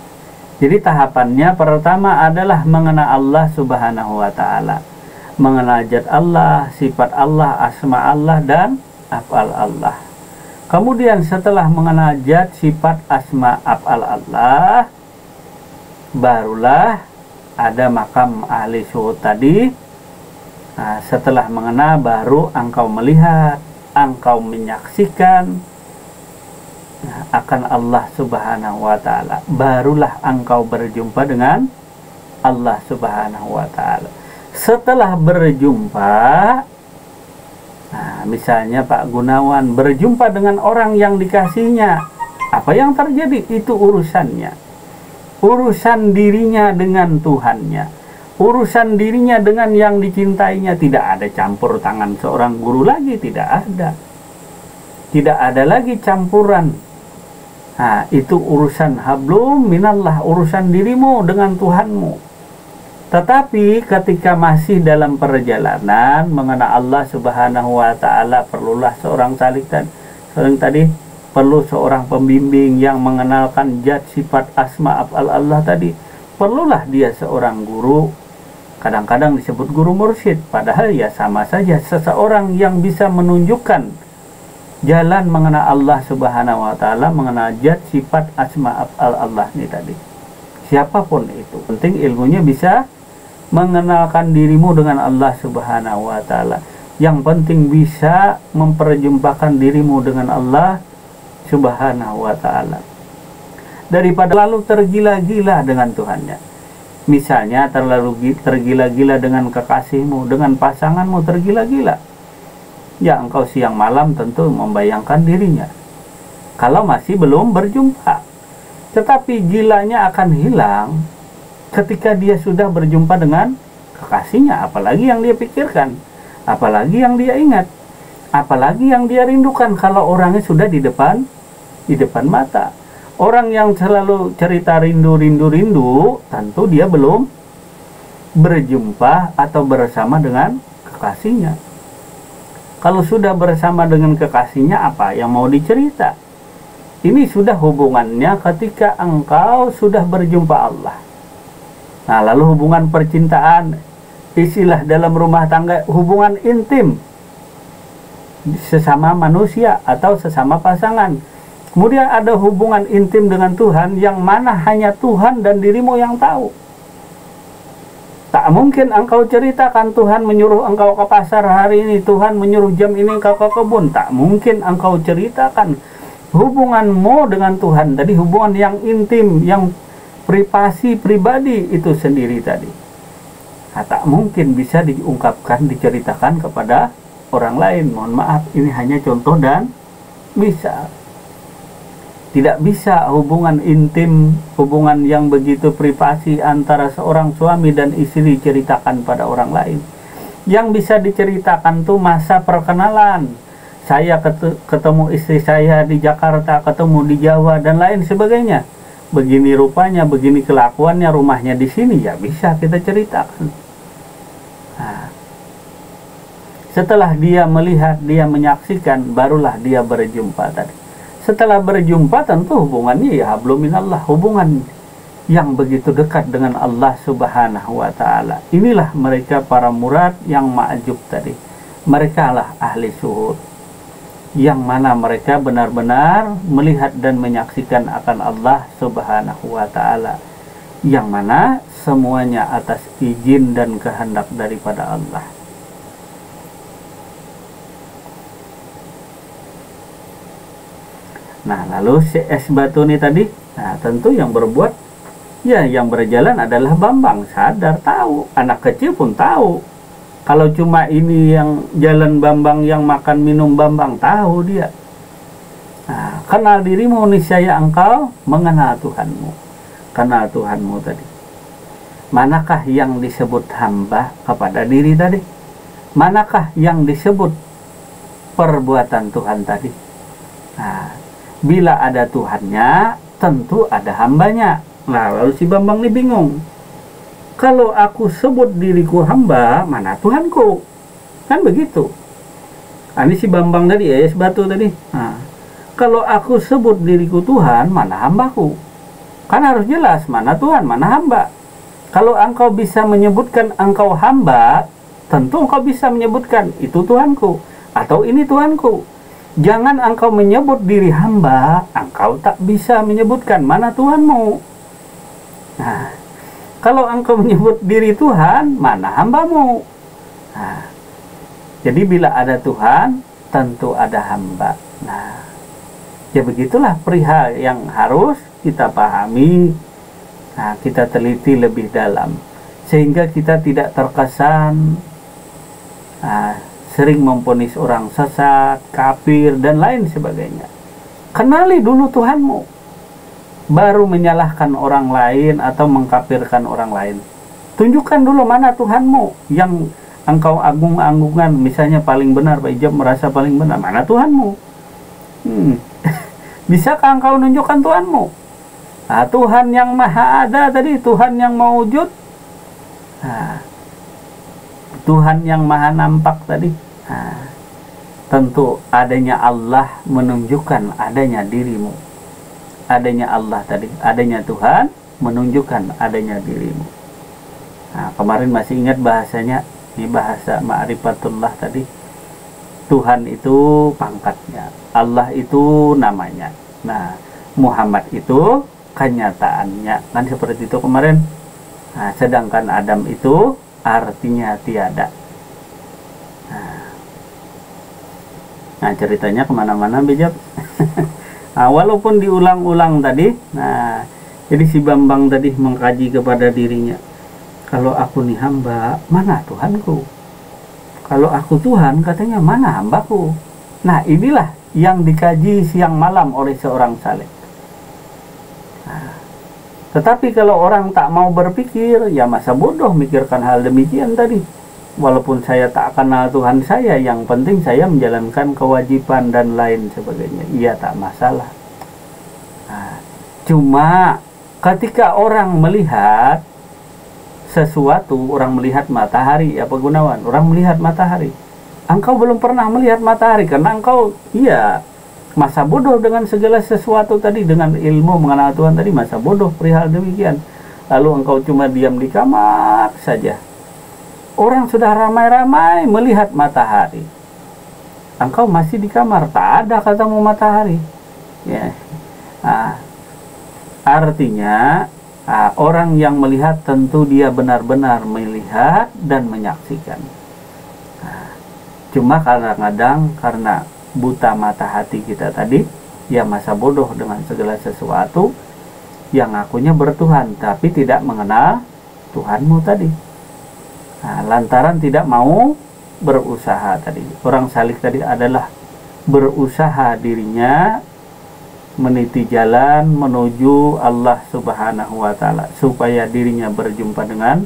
Jadi tahapannya pertama adalah mengenal Allah Subhanahu wa Ta'ala, mengenal zat Allah, sifat Allah, asma Allah, dan af'al Allah. Kemudian setelah mengenal zat, sifat, asma, af'al Allah, barulah ada makam ahli syuhud tadi. Nah, setelah mengenal baru engkau melihat, engkau menyaksikan akan Allah Subhanahu wa ta'ala. Barulah engkau berjumpa dengan Allah Subhanahu wa ta'ala. Setelah berjumpa, nah, misalnya Pak Gunawan berjumpa dengan orang yang dikasihnya, apa yang terjadi? Itu urusannya. Urusan dirinya dengan Tuhannya, urusan dirinya dengan yang dicintainya. Tidak ada campur tangan seorang guru lagi, tidak ada. Tidak ada lagi campuran. Nah, itu urusan hablum minallah, urusan dirimu dengan Tuhanmu. Tetapi ketika masih dalam perjalanan mengenal Allah Subhanahu wa ta'ala, perlulah seorang salik tadi, perlu seorang pembimbing yang mengenalkan zat, sifat, asma, af'al Allah tadi. Perlulah dia seorang guru. Kadang-kadang disebut guru mursyid, padahal ya sama saja, seseorang yang bisa menunjukkan jalan mengenal Allah Subhanahu wa ta'ala, mengenal zat, sifat, asma, af'al Allah ini tadi. Siapapun itu, penting ilmunya bisa mengenalkan dirimu dengan Allah Subhanahu wa ta'ala. Yang penting bisa memperjumpakan dirimu dengan Allah Subhanahu wa ta'ala, daripada lalu tergila-gila dengan Tuhannya. Misalnya terlalu tergila-gila dengan kekasihmu, dengan pasanganmu, tergila-gila, ya engkau siang malam tentu membayangkan dirinya kalau masih belum berjumpa. Tetapi gilanya akan hilang ketika dia sudah berjumpa dengan kekasihnya. Apalagi yang dia pikirkan, apalagi yang dia ingat, apalagi yang dia rindukan kalau orangnya sudah di depan mata. Orang yang selalu cerita rindu, tentu dia belum berjumpa atau bersama dengan kekasihnya. Kalau sudah bersama dengan kekasihnya, apa yang mau dicerita? Ini sudah hubungannya ketika engkau sudah berjumpa Allah. Nah, lalu hubungan percintaan, istilah dalam rumah tangga, hubungan intim sesama manusia atau sesama pasangan. Kemudian ada hubungan intim dengan Tuhan, yang mana hanya Tuhan dan dirimu yang tahu. Tak mungkin engkau ceritakan Tuhan menyuruh engkau ke pasar hari ini, Tuhan menyuruh jam ini engkau ke kebun. Tak mungkin engkau ceritakan hubunganmu dengan Tuhan tadi, hubungan yang intim, yang privasi, pribadi itu sendiri tadi. Nah, tak mungkin bisa diungkapkan, diceritakan kepada orang lain. Mohon maaf, ini hanya contoh dan misal. Tidak bisa hubungan intim, hubungan yang begitu privasi antara seorang suami dan istri diceritakan pada orang lain. Yang bisa diceritakan tuh masa perkenalan. Saya ketemu istri saya di Jakarta, ketemu di Jawa, dan lain sebagainya. Begini rupanya, begini kelakuannya, rumahnya di sini, ya bisa kita ceritakan. Nah, setelah dia melihat, dia menyaksikan, barulah dia berjumpa tadi. Setelah berjumpa tentu hubungannya ya hablum minallah, hubungan yang begitu dekat dengan Allah Subhanahu wa ta'ala. Inilah mereka para murad yang ma'jub tadi. Mereka lah ahli syuhud, yang mana mereka benar-benar melihat dan menyaksikan akan Allah Subhanahu wa ta'ala, yang mana semuanya atas izin dan kehendak daripada Allah. Nah, lalu si es batu ini tadi, nah tentu yang berbuat, ya yang berjalan adalah Bambang. Sadar, tahu, anak kecil pun tahu. Kalau cuma ini yang jalan Bambang, yang makan minum Bambang, tahu dia. Nah, kenal dirimu, niscaya engkau mengenal Tuhanmu. Kenal Tuhanmu tadi. Manakah yang disebut hamba kepada diri tadi? Manakah yang disebut perbuatan Tuhan tadi? Nah, bila ada Tuhannya, tentu ada hambanya. Nah, lalu si Bambang ini bingung. Kalau aku sebut diriku hamba, mana Tuhanku? Kan begitu. Nah, ini si Bambang tadi, es batu tadi. Nah, kalau aku sebut diriku Tuhan, mana hambaku? Kan harus jelas mana Tuhan, mana hamba. Kalau engkau bisa menyebutkan engkau hamba, tentu engkau bisa menyebutkan itu Tuhanku atau ini Tuhanku. Jangan engkau menyebut diri hamba, engkau tak bisa menyebutkan mana Tuhanmu. Nah, kalau engkau menyebut diri Tuhan, mana hambamu? Nah, jadi bila ada Tuhan, tentu ada hamba. Nah, ya begitulah perihal yang harus kita pahami. Nah, kita teliti lebih dalam sehingga kita tidak terkesan sering memvonis orang sesat, kafir, dan lain sebagainya. Kenali dulu Tuhanmu, baru menyalahkan orang lain atau mengkafirkan orang lain. Tunjukkan dulu mana Tuhanmu yang engkau agung-agungkan, misalnya paling benar, Pak Ijab merasa paling benar, mana Tuhanmu? Bisakah engkau menunjukkan Tuhanmu? Nah, Tuhan yang maha ada tadi, Tuhan yang mawujud, Tuhan yang maha nampak tadi. Tentu adanya Allah menunjukkan adanya dirimu. Adanya Allah tadi, adanya Tuhan menunjukkan adanya dirimu. Nah, kemarin masih ingat bahasanya, ini bahasa ma'rifatullah tadi. Tuhan itu pangkatnya, Allah itu namanya. Nah, Muhammad itu kenyataannya, kan seperti itu kemarin. Nah, sedangkan Adam itu artinya tiada. Nah, ceritanya kemana-mana bijak. Nah, walaupun diulang-ulang tadi, nah, jadi si Bambang tadi mengkaji kepada dirinya, kalau aku nih hamba, mana Tuhanku? Kalau aku Tuhan, katanya mana hambaku? Nah, inilah yang dikaji siang malam oleh seorang saleh. Nah, tetapi kalau orang tak mau berpikir, ya masa bodoh mikirkan hal demikian tadi. Walaupun saya tak kenal Tuhan saya, yang penting saya menjalankan kewajiban dan lain sebagainya. Iya, tak masalah. Nah, cuma ketika orang melihat sesuatu, orang melihat matahari, ya Pak Gunawan, orang melihat matahari. Engkau belum pernah melihat matahari karena engkau, iya, masa bodoh dengan segala sesuatu tadi, dengan ilmu mengenal Tuhan tadi, masa bodoh perihal demikian. Lalu engkau cuma diam di kamar saja. Orang sudah ramai-ramai melihat matahari, engkau masih di kamar, tak ada katamu matahari. Ya. Nah, artinya orang yang melihat tentu dia benar-benar melihat dan menyaksikan. Nah, cuma kadang-kadang karena buta mata hati kita tadi, ya masa bodoh dengan segala sesuatu yang akunya bertuhan tapi tidak mengenal Tuhanmu tadi. Nah, lantaran tidak mau berusaha tadi. Orang salik tadi adalah berusaha dirinya meniti jalan menuju Allah Subhanahu wa Ta'ala, supaya dirinya berjumpa dengan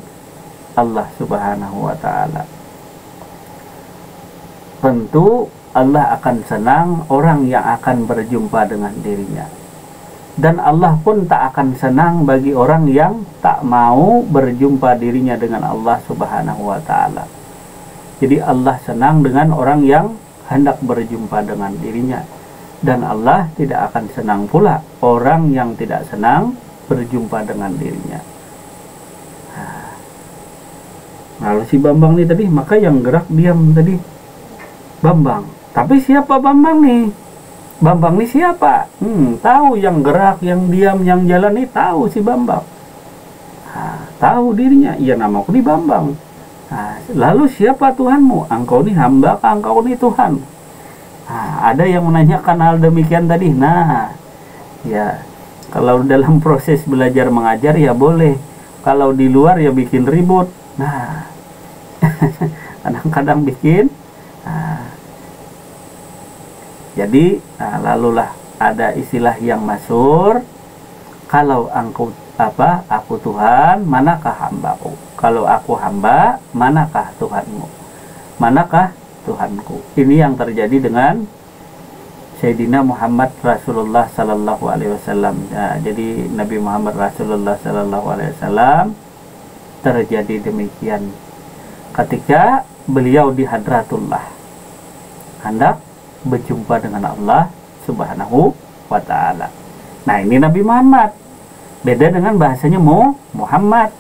Allah Subhanahu wa Ta'ala. Tentu Allah akan senang orang yang akan berjumpa dengan dirinya, dan Allah pun tak akan senang bagi orang yang tak mau berjumpa dirinya dengan Allah Subhanahu wa Ta'ala. Jadi Allah senang dengan orang yang hendak berjumpa dengan dirinya, dan Allah tidak akan senang pula orang yang tidak senang berjumpa dengan dirinya. Lalu si Bambang nih tadi, maka yang gerak diam tadi Bambang. Tapi siapa Bambang nih? Bambang ini siapa? Tahu yang gerak, yang diam, yang jalan ini tahu si Bambang. Tahu dirinya, iya namaku ini Bambang. Lalu siapa Tuhanmu? Engkau ini hamba, engkau ini Tuhan. Ada yang menanyakan hal demikian tadi. Nah, ya kalau dalam proses belajar mengajar ya boleh. Kalau di luar ya bikin ribut. Nah, kadang-kadang bikin. Jadi lalulah ada istilah yang masyhur, kalau aku Tuhan, manakah hambaku? Kalau aku hamba, manakah Tuhanmu? Manakah Tuhanku? Ini yang terjadi dengan Sayyidina Muhammad Rasulullah Sallallahu Alaihi Wasallam. Jadi Nabi Muhammad Rasulullah Sallallahu Alaihi Wasallam terjadi demikian ketika beliau di Hadratullah, hendak berjumpa dengan Allah Subhanahu wa Ta'ala. Nah, ini Nabi Muhammad. Beda dengan bahasanya Muhammad.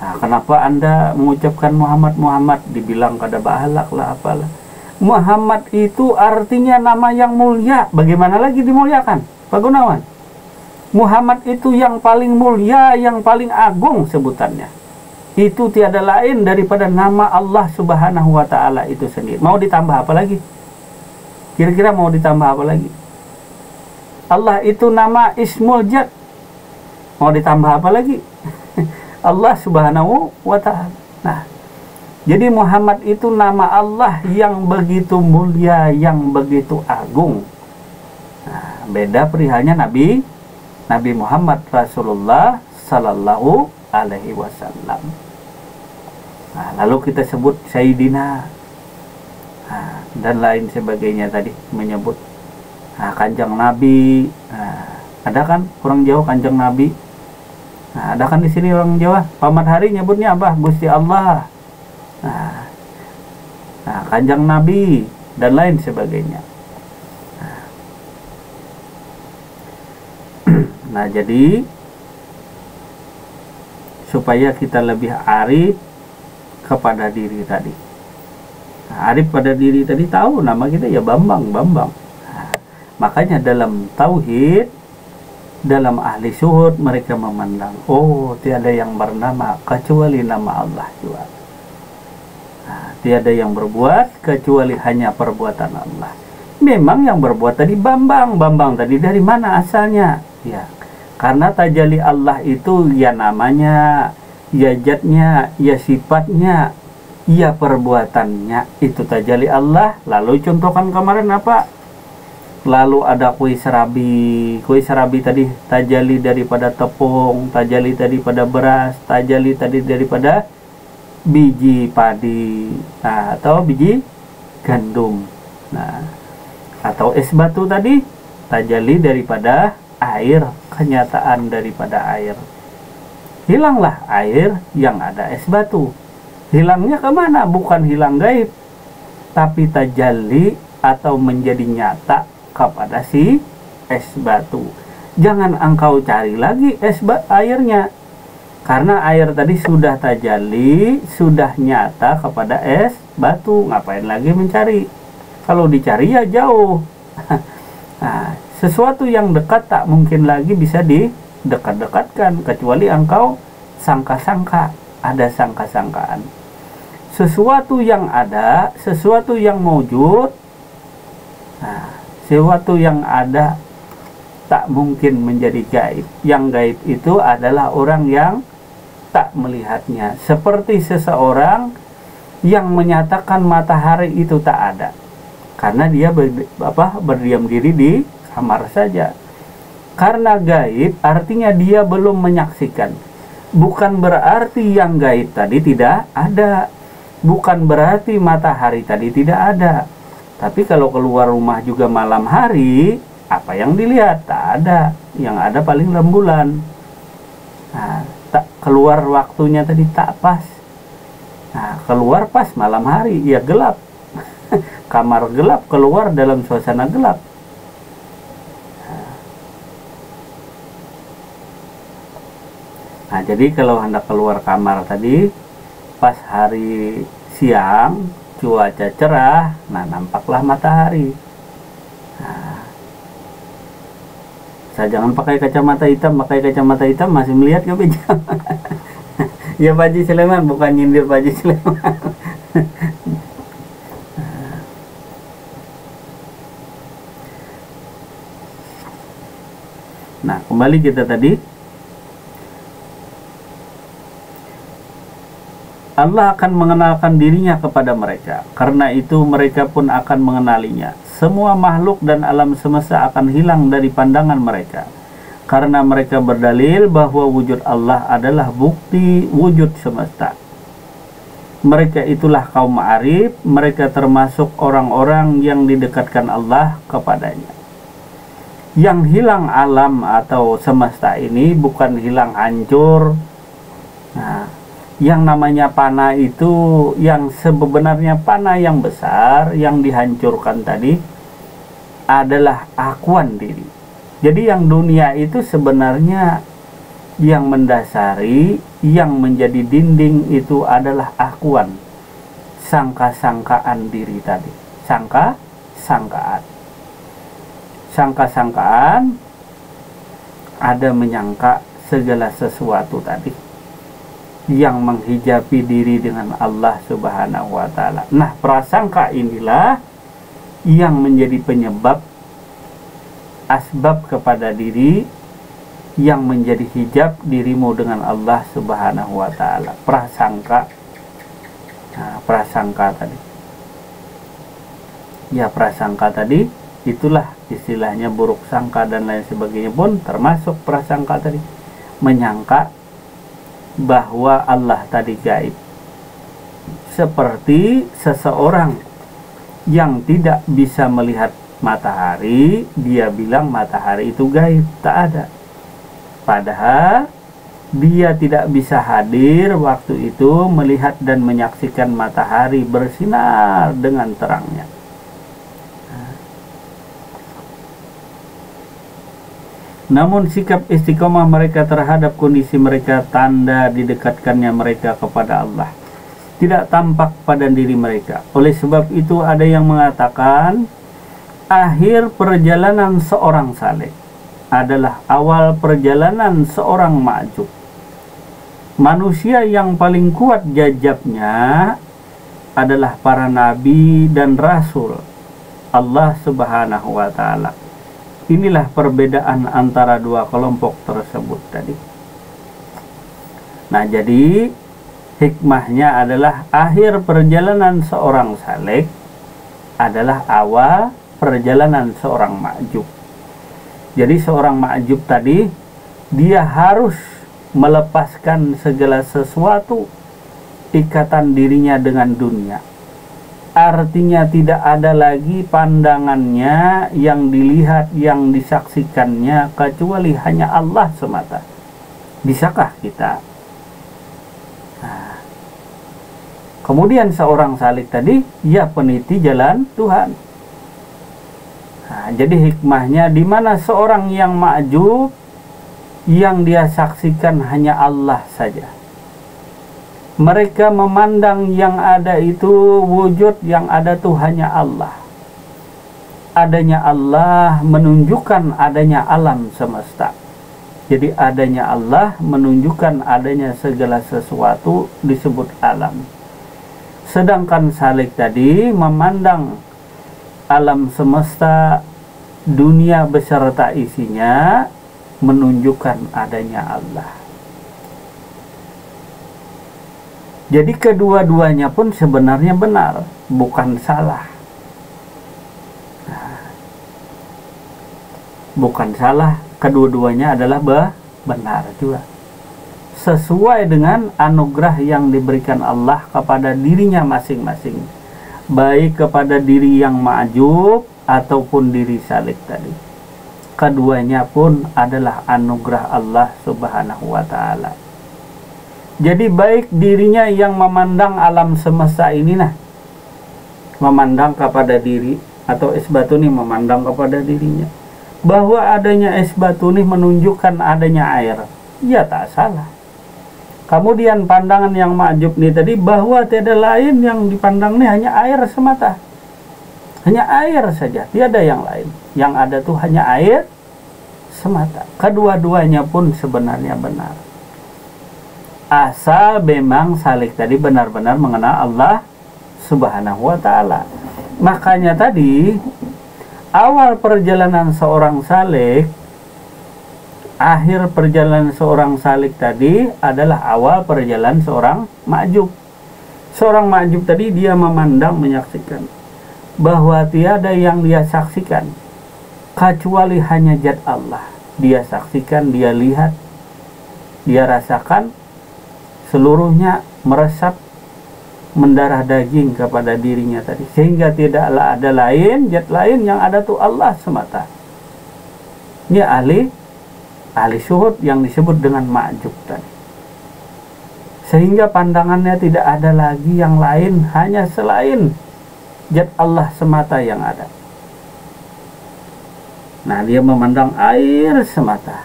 Nah, kenapa Anda mengucapkan Muhammad? Dibilang kada bahalak lah apalah. Muhammad itu artinya nama yang mulia. Bagaimana lagi dimuliakan, Pak Gunawan? Muhammad itu yang paling mulia, yang paling agung sebutannya. Itu tiada lain daripada nama Allah Subhanahu wa Ta'ala itu sendiri. Mau ditambah apa lagi? Kira-kira mau ditambah apa lagi? Allah itu nama Ismul Jad. Mau ditambah apa lagi? Allah Subhanahu wa Ta'ala. Nah, jadi Muhammad itu nama Allah yang begitu mulia, yang begitu agung. Nah, beda perihalnya Nabi Muhammad Rasulullah Sallallahu Alaihi Wasallam. Nah, lalu kita sebut Sayyidina, dan lain sebagainya tadi menyebut Kanjeng Nabi. Ada kan orang Jawa Kanjeng Nabi. Ada kan di sini orang Jawa pamat hari nyebutnya apa? Gusti Allah. Kanjeng Nabi dan lain sebagainya. Nah, jadi supaya kita lebih arif kepada diri tadi. Arif pada diri tadi, tahu nama kita ya Bambang. Makanya dalam tauhid, dalam ahli syuhud, mereka memandang, oh tiada yang bernama kecuali nama Allah juga. Tiada yang berbuat kecuali hanya perbuatan Allah. Memang yang berbuat tadi Bambang tadi dari mana asalnya? Ya, karena tajalli Allah itu ya namanya, ya zatnya, ya sifatnya, ya perbuatannya, itu tajalli Allah. Lalu contohkan kemarin apa? Lalu ada kue serabi tadi tajalli daripada tepung, tajalli daripada beras, tajalli tadi daripada biji padi, atau biji gandum. Nah, atau es batu tadi tajalli daripada air, kenyataan daripada air. Hilanglah air, yang ada es batu. Hilangnya kemana? Bukan hilang gaib, tapi tajalli atau menjadi nyata kepada si es batu. Jangan engkau cari lagi airnya, karena air tadi sudah tajalli, sudah nyata kepada es batu. Ngapain lagi mencari? Kalau dicari ya jauh. Nah, sesuatu yang dekat tak mungkin lagi bisa didekat-dekatkan, kecuali engkau sangka-sangka, ada sangka-sangkaan. Sesuatu yang ada, sesuatu yang mewujud, sesuatu yang ada tak mungkin menjadi gaib. Yang gaib itu adalah orang yang tak melihatnya. Seperti seseorang yang menyatakan matahari itu tak ada, karena dia berdiam diri di kamar saja. Karena gaib artinya dia belum menyaksikan. Bukan berarti yang gaib tadi tidak ada. Bukan berarti matahari tadi tidak ada. Tapi kalau keluar rumah juga malam hari, apa yang dilihat? Tak ada. Yang ada paling rembulan. Nah, tak keluar waktunya tadi tak pas. Nah, keluar pas malam hari, ya gelap. Kamar gelap, keluar dalam suasana gelap. Nah, jadi kalau hendak keluar kamar tadi pas hari siang, cuaca cerah, nah nampaklah matahari. Nah, saya jangan pakai kacamata hitam masih melihat ke bijak. Ya Pak Haji Sulaiman, bukan nyindir Pak Haji Sulaiman. Nah, kembali kita tadi, Allah akan mengenalkan dirinya kepada mereka. Karena itu mereka pun akan mengenalinya. Semua makhluk dan alam semesta akan hilang dari pandangan mereka, karena mereka berdalil bahwa wujud Allah adalah bukti wujud semesta. Mereka itulah kaum arif. Mereka termasuk orang-orang yang didekatkan Allah kepadanya. Yang hilang alam atau semesta ini bukan hilang hancur. Nah, yang namanya panah itu, yang sebenarnya panah yang besar yang dihancurkan tadi adalah akuan diri. Jadi yang dunia itu sebenarnya yang mendasari, yang menjadi dinding itu adalah akuan, sangka-sangkaan diri tadi. Sangka-sangkaan ada menyangka segala sesuatu tadi yang menghijabi diri dengan Allah Subhanahu wa Ta'ala. Nah, prasangka inilah yang menjadi penyebab asbab kepada diri yang menjadi hijab dirimu dengan Allah Subhanahu wa Ta'ala. Prasangka. Nah, prasangka tadi. Ya, prasangka tadi itulah istilahnya buruk sangka dan lain sebagainya pun termasuk prasangka tadi. Menyangka bahwa Allah tadi gaib. Seperti seseorang yang tidak bisa melihat matahari, dia bilang matahari itu gaib, tak ada. Padahal dia tidak bisa hadir waktu itu melihat dan menyaksikan matahari bersinar dengan terangnya. Namun sikap istiqomah mereka terhadap kondisi mereka tanda didekatkannya mereka kepada Allah tidak tampak pada diri mereka. Oleh sebab itu ada yang mengatakan akhir perjalanan seorang saleh adalah awal perjalanan seorang ma'jub. Manusia yang paling kuat jajabnya adalah para nabi dan rasul Allah Subhanahu wa Ta'ala. Inilah perbedaan antara dua kelompok tersebut tadi. Nah, jadi hikmahnya adalah akhir perjalanan seorang saleh adalah awal perjalanan seorang ma'jub. Jadi seorang ma'jub tadi dia harus melepaskan segala sesuatu ikatan dirinya dengan dunia. Artinya tidak ada lagi pandangannya yang dilihat, yang disaksikannya kecuali hanya Allah semata. Bisakah kita? Nah, kemudian seorang salik tadi, ya peniti jalan Tuhan. Nah, jadi hikmahnya di mana seorang yang ma'jub, yang dia saksikan hanya Allah saja. Mereka memandang yang ada itu wujud, yang ada tuh hanya Allah. Adanya Allah menunjukkan adanya alam semesta. Jadi adanya Allah menunjukkan adanya segala sesuatu disebut alam. Sedangkan salik tadi memandang alam semesta, dunia beserta isinya menunjukkan adanya Allah. Jadi kedua-duanya pun sebenarnya benar, bukan salah. Nah, bukan salah, kedua-duanya adalah benar juga. Sesuai dengan anugerah yang diberikan Allah kepada dirinya masing-masing. Baik kepada diri yang ma'jub ataupun diri salik tadi. Keduanya pun adalah anugerah Allah Subhanahu wa Ta'ala. Jadi baik dirinya yang memandang alam semesta ini, nah, memandang kepada diri, atau isbatuni memandang kepada dirinya, bahwa adanya isbatuni menunjukkan adanya air, ya tak salah. Kemudian pandangan yang ma'jub ini tadi, bahwa tiada lain yang dipandang ini hanya air semata, hanya air saja, tiada yang lain, yang ada tuh hanya air semata. Kedua-duanya pun sebenarnya benar, asal memang salik tadi benar-benar mengenal Allah Subhanahu wa Ta'ala. Makanya tadi awal perjalanan seorang salik, akhir perjalanan seorang salik tadi adalah awal perjalanan seorang ma'jub. Seorang ma'jub tadi dia memandang, menyaksikan bahwa tiada yang dia saksikan kecuali hanya zat Allah. Dia saksikan, dia lihat, dia rasakan, seluruhnya meresap mendarah daging kepada dirinya tadi, sehingga tidaklah ada lain, zat lain, yang ada tuh Allah semata. Ini ahli syuhud yang disebut dengan ma'jub tadi. Sehingga pandangannya tidak ada lagi yang lain, hanya selain zat Allah semata yang ada. Nah, dia memandang air semata.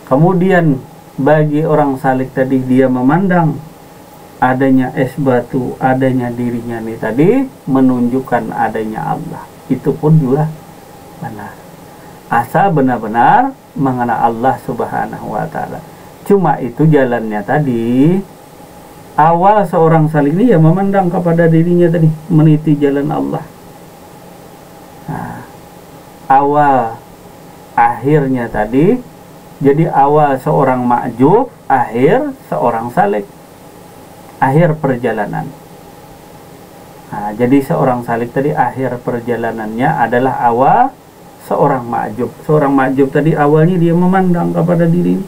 Kemudian bagi orang salik tadi, dia memandang adanya es batu, adanya dirinya nih tadi menunjukkan adanya Allah. Itu pun juga benar. asal benar-benar mengenal Allah Subhanahu wa Ta'ala. Cuma itu jalannya tadi, awal seorang salik ini ya memandang kepada dirinya tadi, meniti jalan Allah. Nah, awal akhirnya tadi, jadi awal seorang ma'jub, akhir seorang salik, akhir perjalanan. Nah, jadi seorang salik tadi akhir perjalanannya adalah awal seorang ma'jub. Seorang ma'jub tadi awalnya dia memandang kepada diri,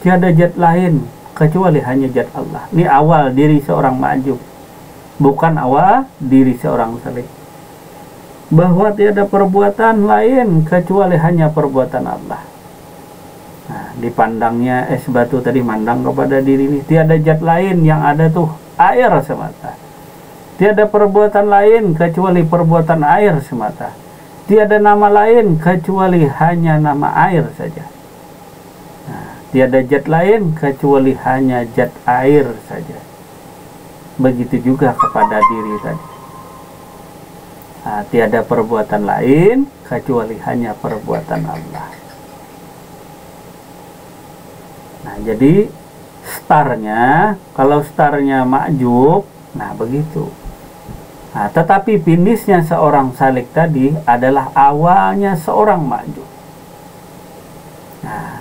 tiada zat lain kecuali hanya zat Allah. Ini awal diri seorang ma'jub, bukan awal diri seorang salik. Bahwa tiada perbuatan lain kecuali hanya perbuatan Allah. Nah, dipandangnya es batu tadi, mandang kepada diri ini, tiada zat lain yang ada tuh air semata. Tiada perbuatan lain kecuali perbuatan air semata. Tiada nama lain kecuali hanya nama air saja. Nah, tiada zat lain kecuali hanya zat air saja. Begitu juga kepada diri tadi. Nah, tiada perbuatan lain kecuali hanya perbuatan Allah. Nah, jadi startnya, kalau startnya ma'jub, nah begitu. Nah, tetapi finishnya seorang salik tadi adalah awalnya seorang ma'jub. Nah,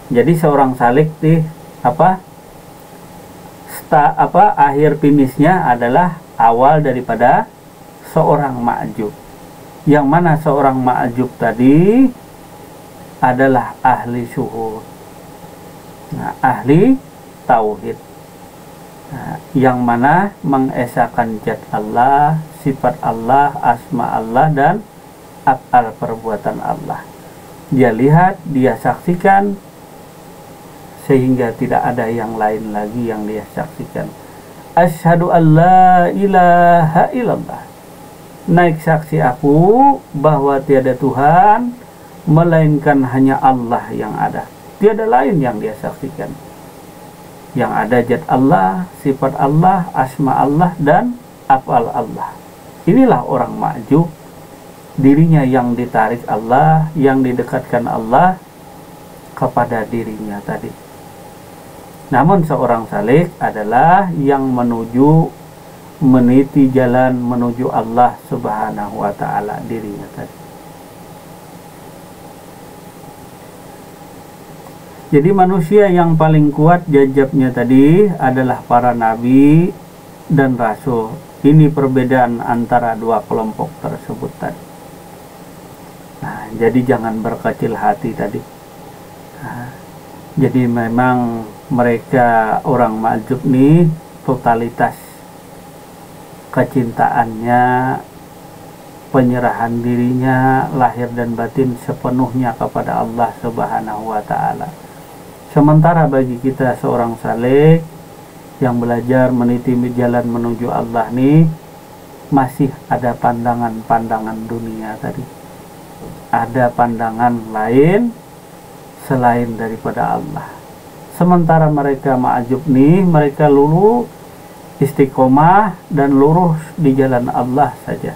jadi seorang salik di akhir finishnya adalah awal daripada seorang ma'jub. Yang mana seorang ma'jub tadi adalah ahli syuhud. Nah, ahli tauhid. Nah, yang mana mengesahkan zat Allah, sifat Allah, asma Allah, dan af'al perbuatan Allah. Dia lihat, dia saksikan, sehingga tidak ada yang lain lagi yang dia saksikan. Asyhadu an la ilaha illallah. Naik saksi aku bahwa tiada Tuhan melainkan hanya Allah yang ada. Tiada lain yang dia saksikan. Yang ada zat Allah, sifat Allah, asma Allah, dan af'al Allah. Inilah orang ma'jub, dirinya yang ditarik Allah, yang didekatkan Allah kepada dirinya tadi. Namun seorang salik adalah yang meniti jalan menuju Allah Subhanahu wa Ta'ala dirinya tadi. Jadi manusia yang paling kuat jajabnya tadi adalah para nabi dan rasul. Ini perbedaan antara dua kelompok tersebut tadi. Nah, jadi jangan berkecil hati tadi. Nah, jadi memang mereka orang ma'jub nih totalitas kecintaannya, penyerahan dirinya lahir dan batin sepenuhnya kepada Allah Subhanahu wa Ta'ala. Sementara bagi kita seorang salik yang belajar meniti jalan menuju Allah nih, masih ada pandangan-pandangan dunia tadi. Ada pandangan lain selain daripada Allah. Sementara mereka ma'jub nih, mereka lurus, istiqomah dan lurus di jalan Allah saja.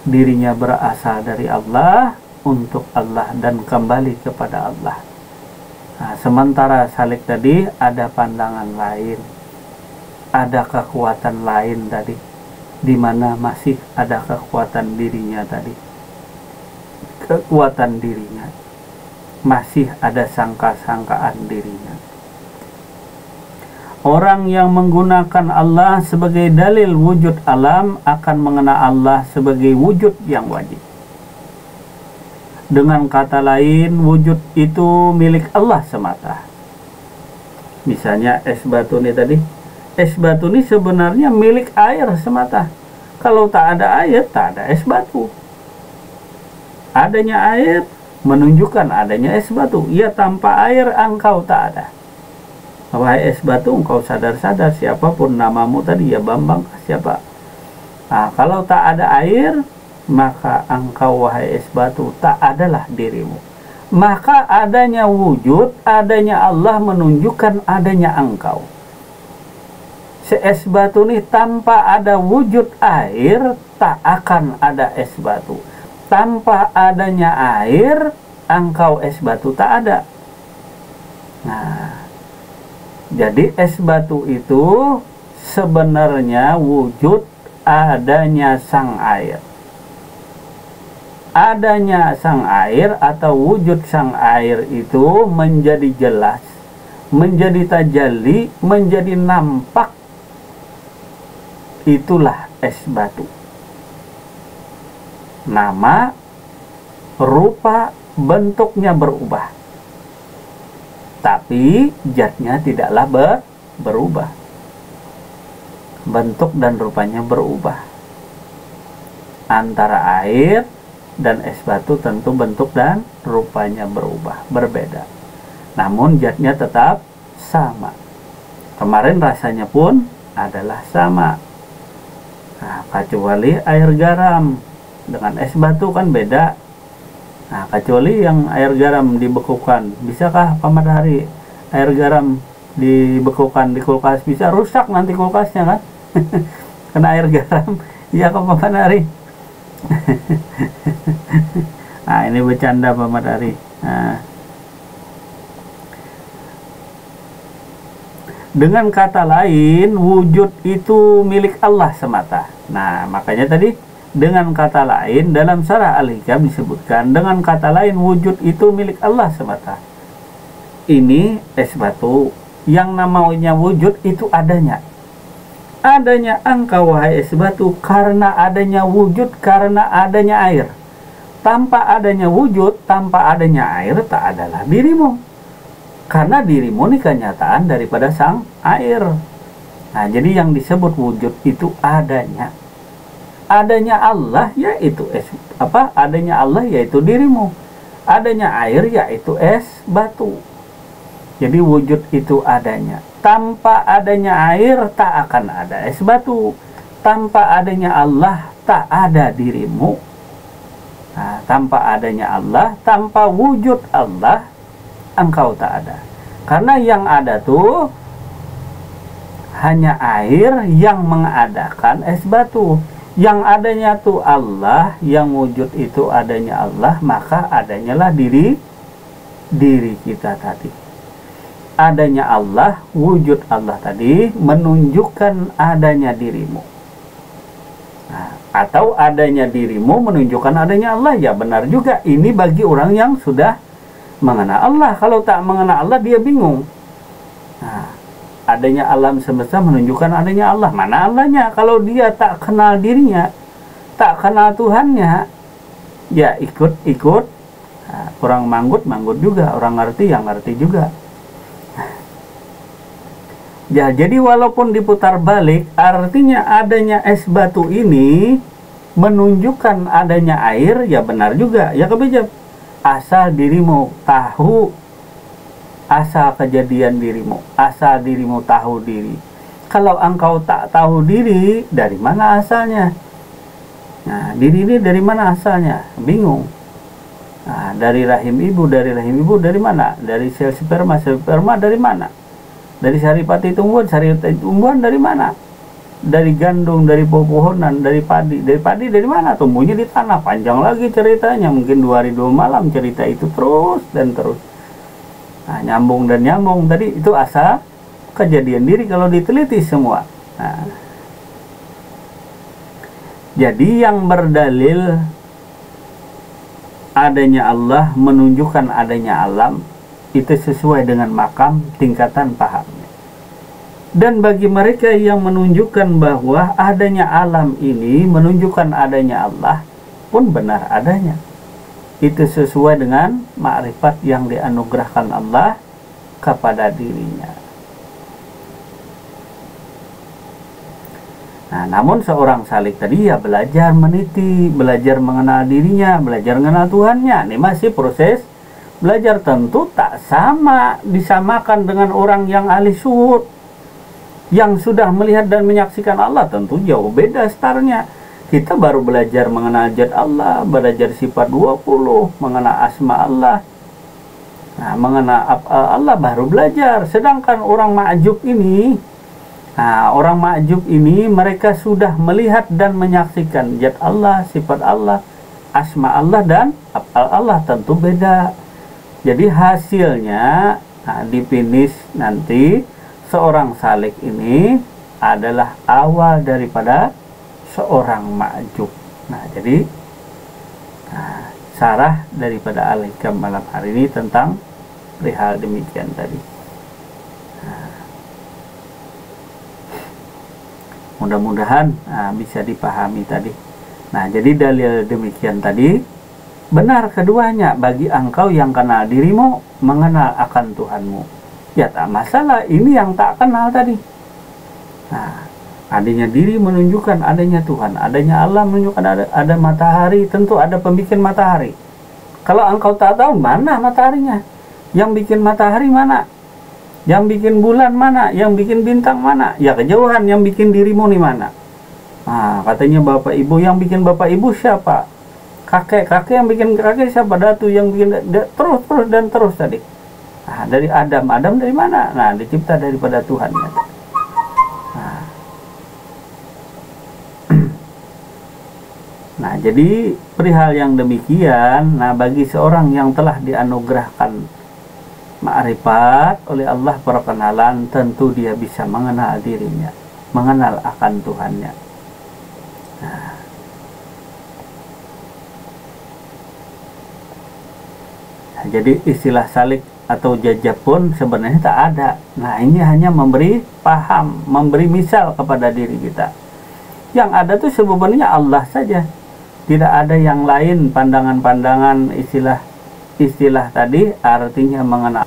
Dirinya berasal dari Allah, untuk Allah, dan kembali kepada Allah. Nah, sementara salik tadi ada pandangan lain, ada kekuatan lain tadi, di mana masih ada kekuatan dirinya tadi, kekuatan dirinya, masih ada sangka-sangkaan dirinya. Orang yang menggunakan Allah sebagai dalil wujud alam akan mengenal Allah sebagai wujud yang wajib. Dengan kata lain, wujud itu milik Allah semata. Misalnya es batu ini tadi. Es batu ini sebenarnya milik air semata. Kalau tak ada air, tak ada es batu. Adanya air menunjukkan adanya es batu. Ya, tanpa air engkau tak ada. Wahai es batu, engkau sadar-sadar siapapun namamu tadi, ya Bambang, siapa? Nah, kalau tak ada air, maka engkau wahai es batu tak adalah dirimu. Maka adanya wujud, adanya Allah menunjukkan adanya engkau. Es batu ini tanpa ada wujud air, tak akan ada es batu. tanpa adanya air, engkau es batu tak ada. Nah, jadi es batu itu sebenarnya wujud adanya sang air. Adanya sang air atau wujud sang air itu menjadi jelas, menjadi tajalli, menjadi nampak. Itulah es batu. Nama, rupa, bentuknya berubah, tapi zatnya tidaklah berubah. Bentuk dan rupanya berubah. Antara air dan es batu tentu bentuk dan rupanya berubah, berbeda. Namun zatnya tetap sama. Kemarin rasanya pun adalah sama. Nah, kecuali air garam dengan es batu kan beda. Nah, kecuali yang air garam dibekukan. Bisakah Pak Matahari air garam dibekukan di kulkas? Bisa, rusak nanti kulkasnya kan? Kena air garam. Iya Pak Matahari. Nah, ini bercanda Pak Matahari. Nah, dengan kata lain, wujud itu milik Allah semata. Nah, makanya tadi dengan kata lain dalam Syarah Al-Hikam disebutkan, dengan kata lain wujud itu milik Allah semata. Ini es batu yang namanya wujud itu adanya. Adanya engkau wahai es batu karena adanya wujud, karena adanya air. Tanpa adanya wujud, tanpa adanya air, tak adalah dirimu. Karena dirimu ini kenyataan daripada sang air. Nah, jadi yang disebut wujud itu adanya. Adanya Allah yaitu adanya Allah yaitu dirimu. Adanya air yaitu es batu. Jadi wujud itu adanya. Tanpa adanya air tak akan ada es batu. Tanpa adanya Allah tak ada dirimu. Nah, tanpa adanya Allah, tanpa wujud Allah, engkau tak ada. Karena yang ada tuh hanya air yang mengadakan es batu. Yang adanya tuh Allah, yang wujud itu adanya Allah, maka adanyalah diri kita tadi. Adanya Allah, wujud Allah tadi menunjukkan adanya dirimu. Nah, atau adanya dirimu menunjukkan adanya Allah, ya benar juga. Ini bagi orang yang sudah mengenal Allah. Kalau tak mengenal Allah dia bingung. Nah, adanya alam semesta menunjukkan adanya Allah. Mana Allahnya? Kalau dia tak kenal dirinya, tak kenal Tuhannya, ya ikut. Nah, orang manggut juga, orang ngerti yang ngerti juga. Ya, jadi walaupun diputar balik, artinya adanya es batu ini menunjukkan adanya air, ya benar juga. Ya kebejam. Asal dirimu tahu asal kejadian dirimu, asal dirimu tahu diri. Kalau engkau tak tahu diri, dari mana asalnya? Nah, diri ini dari mana asalnya? Bingung. Nah, dari rahim ibu dari mana? Dari sel sperma dari mana? Dari saripati tumbuhan dari mana? Dari gandum, dari pepohonan, dari padi dari mana? Tumbuhnya di tanah. Panjang lagi ceritanya, mungkin 2 hari 2 malam cerita itu terus dan terus. Nah, nyambung tadi itu asal kejadian diri kalau diteliti semua. Nah, jadi yang berdalil adanya Allah menunjukkan adanya alam itu sesuai dengan makam tingkatan pahamnya. Dan bagi mereka yang menunjukkan bahwa adanya alam ini menunjukkan adanya Allah pun benar adanya. Itu sesuai dengan makrifat yang dianugerahkan Allah kepada dirinya. Nah, namun seorang salik tadi ya belajar meniti, belajar mengenal dirinya, belajar mengenal Tuhannya. Ini masih proses belajar, tentu tak sama disamakan dengan orang yang ahli syuhud, yang sudah melihat dan menyaksikan Allah. Tentu jauh beda startnya. Kita baru belajar mengenal zat Allah, belajar sifat 20, mengenal asma Allah. Nah, mengenal Allah baru belajar. Sedangkan orang ma'jub ini, mereka sudah melihat dan menyaksikan zat Allah, sifat Allah, asma Allah dan af'al Allah tentu beda. Jadi hasilnya di finish nanti seorang salik ini adalah awal daripada seorang ma'jub. Nah, jadi sarah daripada Al-Hikam malam hari ini tentang perihal demikian tadi. Mudah-mudahan bisa dipahami tadi. Nah, jadi dalil demikian tadi benar keduanya bagi engkau yang kenal dirimu, mengenal akan Tuhanmu. Ya tak masalah, ini yang tak kenal tadi. Nah, adanya diri menunjukkan adanya Tuhan, adanya Allah menunjukkan ada matahari, tentu ada pembikin matahari. Kalau engkau tak tahu mana mataharinya, yang bikin matahari mana, yang bikin bulan mana, yang bikin bintang mana, ya kejauhan yang bikin dirimu nih mana. Nah, katanya bapak ibu, yang bikin bapak ibu siapa? Kakek yang bikin kakek siapa? Datu yang bikin terus dan terus tadi. Nah, dari Adam dari mana? Nah, dicipta daripada Tuhan. Nah, jadi perihal yang demikian, nah bagi seorang yang telah dianugerahkan ma'rifat oleh Allah perkenalan, tentu dia bisa mengenal dirinya, mengenal akan Tuhannya. Nah, jadi istilah salik atau jajab pun sebenarnya tak ada. Nah, ini hanya memberi paham, memberi misal kepada diri kita. Yang ada tuh sebenarnya Allah saja. Tidak ada yang lain, pandangan-pandangan, istilah tadi artinya mengenal.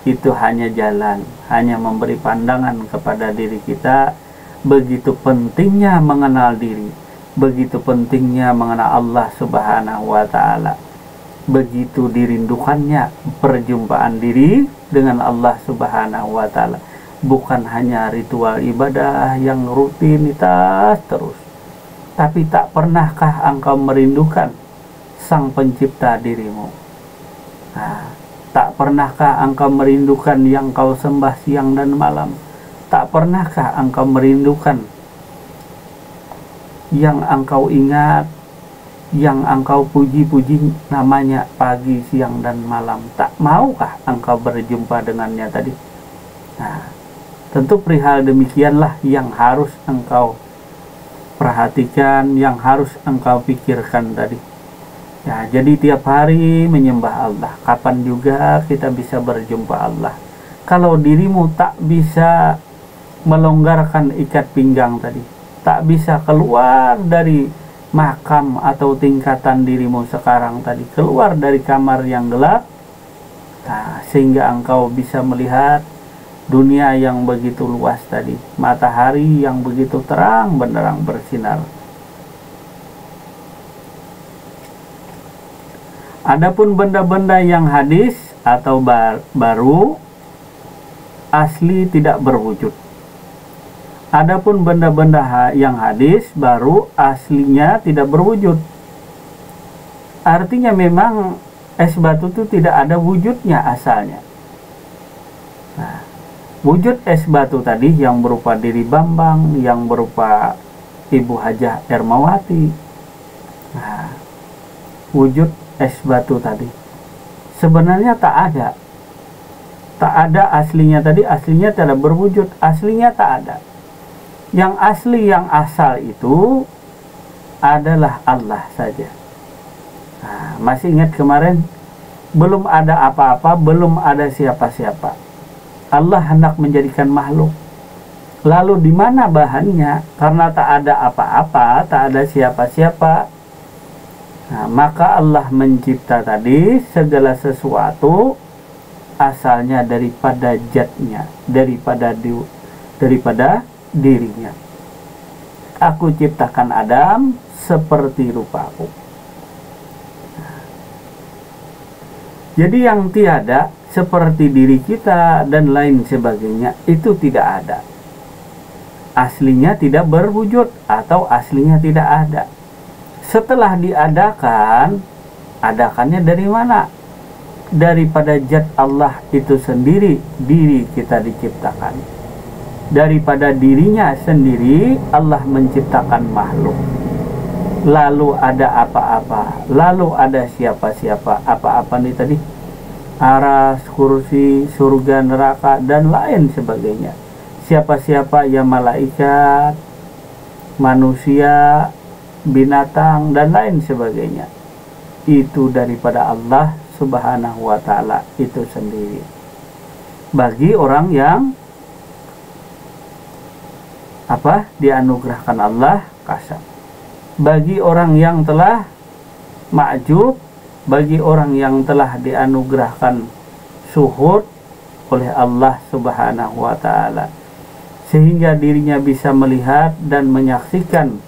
Itu hanya jalan, hanya memberi pandangan kepada diri kita. Begitu pentingnya mengenal diri, begitu pentingnya mengenal Allah Subhanahu wa Ta'ala, begitu dirindukannya perjumpaan diri dengan Allah Subhanahu wa Ta'ala. Bukan hanya ritual ibadah yang rutinitas terus, tapi tak pernahkah engkau merindukan Sang Pencipta dirimu? Nah, tak pernahkah engkau merindukan yang kau sembah siang dan malam? Tak pernahkah engkau merindukan yang engkau ingat, yang engkau puji-puji namanya pagi, siang, dan malam? Tak maukah engkau berjumpa dengannya tadi? Nah, tentu perihal demikianlah yang harus engkau perhatikan, yang harus engkau pikirkan tadi. Ya, jadi tiap hari menyembah Allah. Kapan juga kita bisa berjumpa Allah? Kalau dirimu tak bisa melonggarkan ikat pinggang tadi, tak bisa keluar dari makam atau tingkatan dirimu sekarang tadi, keluar dari kamar yang gelap, nah, sehingga engkau bisa melihat dunia yang begitu luas tadi, matahari yang begitu terang benderang bersinar. Adapun benda-benda yang hadis atau baru, asli tidak berwujud. Adapun benda-benda yang hadis baru, aslinya tidak berwujud. Artinya memang es batu itu tidak ada wujudnya asalnya. Nah, wujud es batu tadi yang berupa diri Bambang, yang berupa Ibu Hajah Ermawati. Nah, wujud es batu tadi sebenarnya tak ada. Tak ada aslinya tadi, aslinya tidak berwujud, aslinya tak ada. Yang asli, yang asal itu adalah Allah saja. Nah, masih ingat kemarin, belum ada apa-apa, belum ada siapa-siapa. Allah hendak menjadikan makhluk. Lalu di mana bahannya? Karena tak ada apa-apa, tak ada siapa-siapa. Nah, maka Allah mencipta tadi segala sesuatu asalnya daripada zatnya, daripada dirinya. Aku ciptakan Adam seperti rupaku. Jadi yang tiada seperti diri kita dan lain sebagainya itu tidak ada. Aslinya tidak berwujud atau aslinya tidak ada. Setelah diadakan, adakannya dari mana? Daripada zat Allah itu sendiri, diri kita diciptakan. Daripada dirinya sendiri Allah menciptakan makhluk. Lalu ada apa-apa? lalu ada siapa-siapa, apa-apa nih tadi, aras, kursi, surga, neraka, dan lain sebagainya. Siapa-siapa ya malaikat, manusia, binatang, dan lain sebagainya. Itu daripada Allah Subhanahu wa ta'ala itu sendiri. Bagi orang yang dianugerahkan Allah kasab. Bagi orang yang telah ma'jub, bagi orang yang telah dianugerahkan syuhud oleh Allah Subhanahu wa ta'ala, sehingga dirinya bisa melihat dan menyaksikan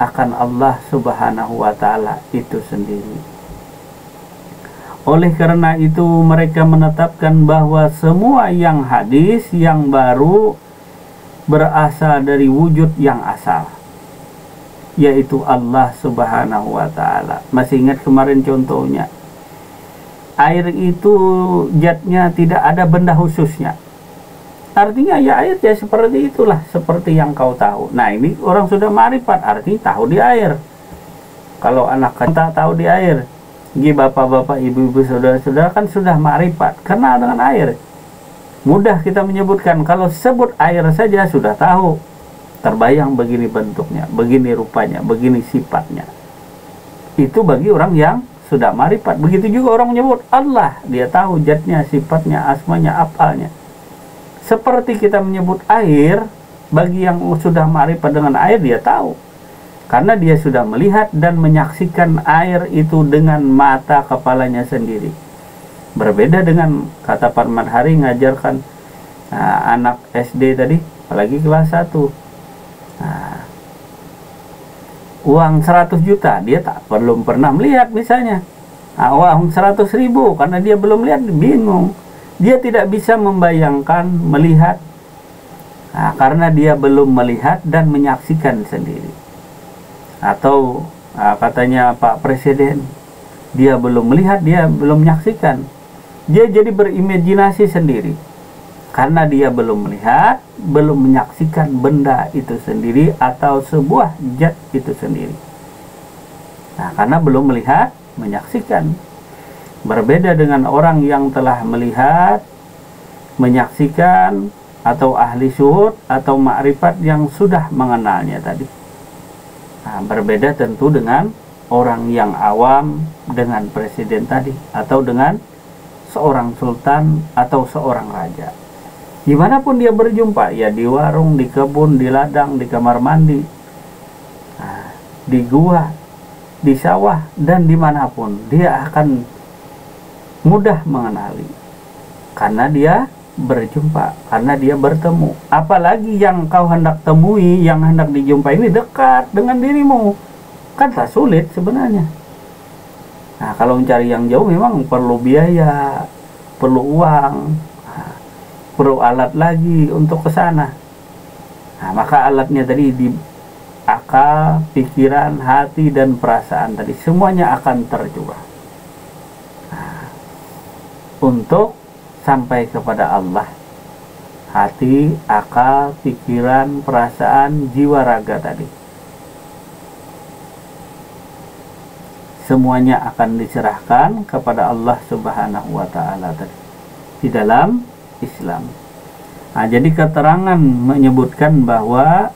akan Allah Subhanahu wa ta'ala itu sendiri. Oleh karena itu mereka menetapkan bahwa semua yang hadis yang baru berasal dari wujud yang asal, yaitu Allah Subhanahu wa ta'ala. Masih ingat kemarin contohnya, air itu zatnya tidak ada benda khususnya. Artinya ya air ya seperti itulah, seperti yang kau tahu. Nah ini orang sudah ma'rifat, artinya tahu di air. Kalau anak kita tahu di air, bapak-bapak, ibu-ibu, saudara-saudara kan sudah ma'rifat, kenal dengan air. Mudah kita menyebutkan, kalau sebut air saja sudah tahu, terbayang begini bentuknya, begini rupanya, begini sifatnya. Itu bagi orang yang sudah ma'rifat. Begitu juga orang menyebut Allah, dia tahu zatnya, sifatnya, asmanya, afalnya. Seperti kita menyebut air, bagi yang sudah ma'rifat dengan air, dia tahu, karena dia sudah melihat dan menyaksikan air itu dengan mata kepalanya sendiri. Berbeda dengan kata Pak Madhari ngajarkan anak SD tadi, apalagi kelas 1, uang 100 juta dia belum pernah melihat misalnya, uang 100.000 karena dia belum lihat, bingung, dia tidak bisa membayangkan, melihat, karena dia belum melihat dan menyaksikan sendiri. Atau katanya Pak Presiden, dia belum melihat, dia belum menyaksikan, dia jadi berimajinasi sendiri karena dia belum melihat, belum menyaksikan benda itu sendiri atau sebuah zat itu sendiri. Nah, karena belum melihat, menyaksikan. Berbeda dengan orang yang telah melihat, menyaksikan, atau ahli syuhud atau ma'rifat yang sudah mengenalnya tadi. Nah, berbeda tentu dengan orang yang awam dengan presiden tadi, atau dengan seorang sultan atau seorang raja. Dimanapun dia berjumpa, ya di warung, di kebun, di ladang, di kamar mandi, di gua, di sawah, dan dimanapun, dia akan mudah mengenali, karena dia berjumpa, karena dia bertemu. Apalagi yang kau hendak temui, yang hendak dijumpai ini dekat dengan dirimu, kan tak sulit sebenarnya. Nah, kalau mencari yang jauh memang perlu biaya, perlu uang, perlu alat lagi untuk ke sana. Nah, maka alatnya tadi di akal, pikiran, hati, dan perasaan tadi semuanya akan tercurah untuk sampai kepada Allah. Hati, akal, pikiran, perasaan, jiwa, raga tadi semuanya akan diserahkan kepada Allah Subhanahu wa ta'ala tadi di dalam Islam. Nah, jadi keterangan menyebutkan bahwa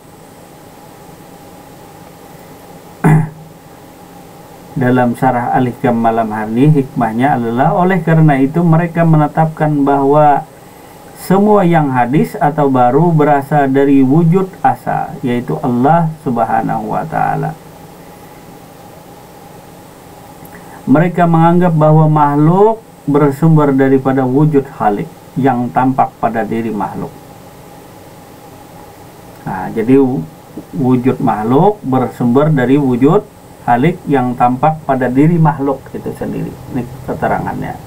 dalam syarah Al-Hikam malam hari ini, hikmahnya adalah oleh karena itu mereka menetapkan bahwa semua yang hadis atau baru berasal dari wujud asal, yaitu Allah Subhanahu wa ta'ala. Mereka menganggap bahwa makhluk bersumber daripada wujud khalik yang tampak pada diri makhluk. Nah, jadi wujud makhluk bersumber dari wujud khalik yang tampak pada diri makhluk itu sendiri. Ini keterangannya.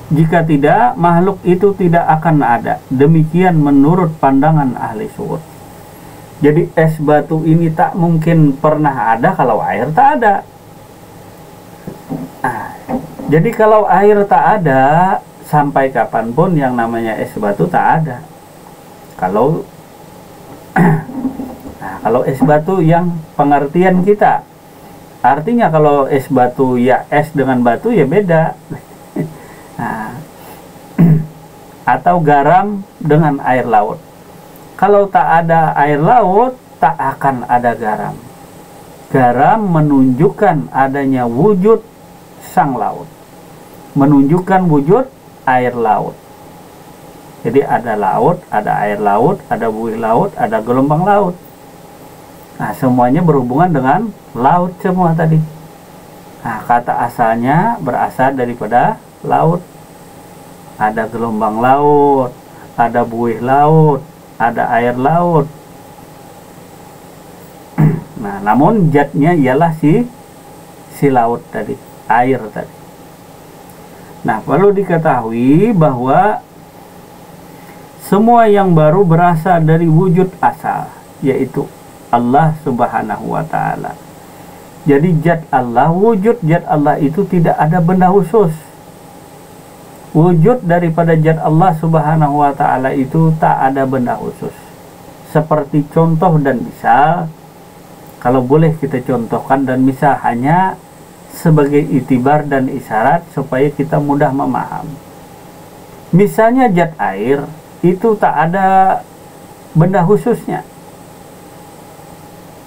Jika tidak, makhluk itu tidak akan ada. Demikian menurut pandangan ahli syuhud. Jadi es batu ini tak mungkin pernah ada kalau air tak ada. Jadi kalau air tak ada, sampai kapanpun yang namanya es batu tak ada. Kalau kalau es batu yang pengertian kita, Artinya kalau es batu ya es dengan batu ya beda. Nah, atau garam dengan air laut. Kalau tak ada air laut, tak akan ada garam. Garam menunjukkan adanya wujud sang laut, menunjukkan wujud air laut. Jadi ada laut, ada air laut, ada buih laut, ada gelombang laut. Nah, semuanya berhubungan dengan laut semua tadi. Nah, kata asalnya berasal daripada laut. Ada gelombang laut, ada buih laut, ada air laut. Nah, namun zatnya ialah si laut tadi, air tadi. Nah, perlu diketahui bahwa semua yang baru berasal dari wujud asal, yaitu Allah Subhanahu wa Ta'ala. Jadi zat Allah, wujud zat Allah itu tidak ada benda khusus. Wujud daripada zat Allah Subhanahu wa Ta'ala itu tak ada benda khusus. Seperti contoh dan misal, kalau boleh kita contohkan dan misal hanya sebagai itibar dan isyarat supaya kita mudah memaham. Misalnya zat air itu tak ada benda khususnya.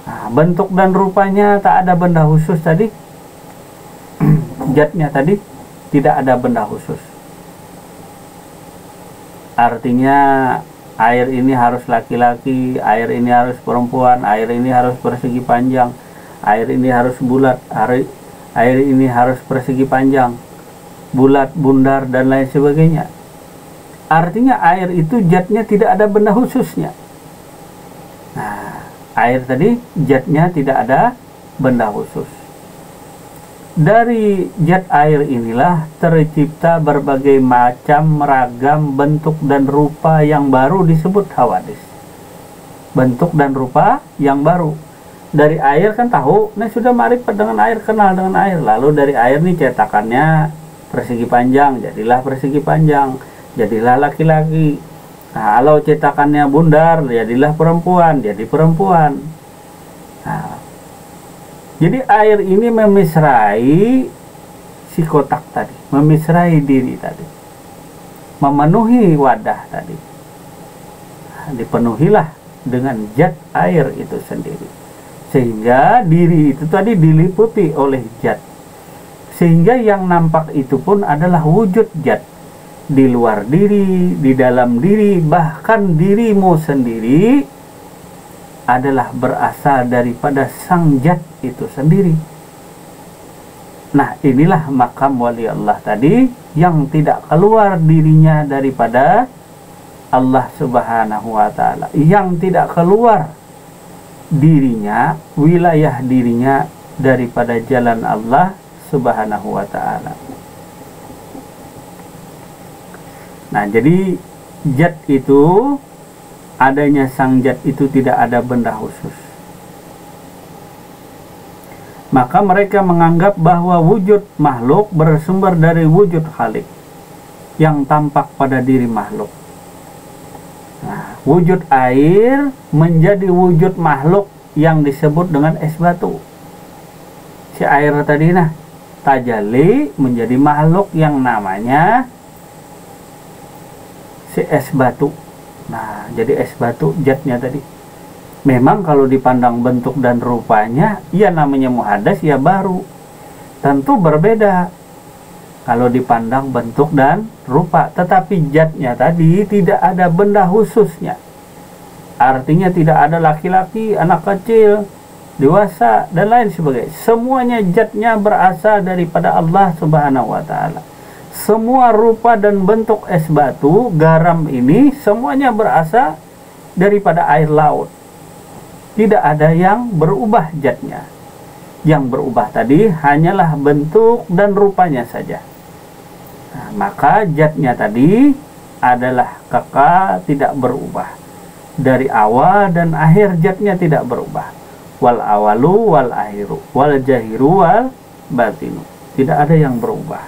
Nah, bentuk dan rupanya tak ada benda khusus tadi. Zatnya tadi tidak ada benda khusus. Artinya air ini harus laki-laki, air ini harus perempuan, air ini harus persegi panjang, air ini harus bulat, air ini harus persegi panjang, bulat, bundar, dan lain sebagainya. Artinya air itu zatnya tidak ada benda khususnya. Nah, air tadi zatnya tidak ada benda khusus. Dari zat air inilah tercipta berbagai macam ragam bentuk dan rupa yang baru disebut hawadis. Bentuk dan rupa yang baru. Dari air kan tahu, nah sudah ma'rifat dengan air, kenal dengan air. Lalu dari air nih cetakannya persegi panjang, jadilah persegi panjang, jadilah laki-laki. Nah, kalau cetakannya bundar, jadilah perempuan, jadi perempuan. Nah, jadi air ini memisrai si kotak tadi, memisrai diri tadi, memenuhi wadah tadi. Nah, dipenuhilah dengan zat air itu sendiri, sehingga diri itu tadi diliputi oleh zat, sehingga yang nampak itu pun adalah wujud zat. Di luar diri, di dalam diri, bahkan dirimu sendiri adalah berasal daripada sang zat itu sendiri. Nah, inilah makam wali Allah tadi yang tidak keluar dirinya daripada Allah Subhanahu wa Ta'ala, yang tidak keluar dirinya, wilayah dirinya daripada jalan Allah Subhanahu wa Ta'ala. Nah, jadi zat itu, adanya sang zat itu tidak ada benda khusus. Maka mereka menganggap bahwa wujud makhluk bersumber dari wujud Khalik yang tampak pada diri makhluk. Nah, wujud air menjadi wujud makhluk yang disebut dengan es batu. Si air tadi nah tajalli menjadi makhluk yang namanya si es batu. Nah, jadi es batu zatnya tadi. Memang kalau dipandang bentuk dan rupanya, ya namanya muhadas ya baru. Tentu berbeda kalau dipandang bentuk dan rupa. Tetapi zatnya tadi tidak ada benda khususnya. Artinya tidak ada laki-laki, anak kecil, dewasa, dan lain sebagainya. Semuanya zatnya berasal daripada Allah Subhanahu wa Ta'ala. Semua rupa dan bentuk es batu, garam ini semuanya berasal daripada air laut. Tidak ada yang berubah zatnya. Yang berubah tadi hanyalah bentuk dan rupanya saja. Nah, maka zatnya tadi adalah kekal, tidak berubah. Dari awal dan akhir zatnya tidak berubah. Wal awalu wal akhiru wal jahiru wal batinu. Tidak ada yang berubah.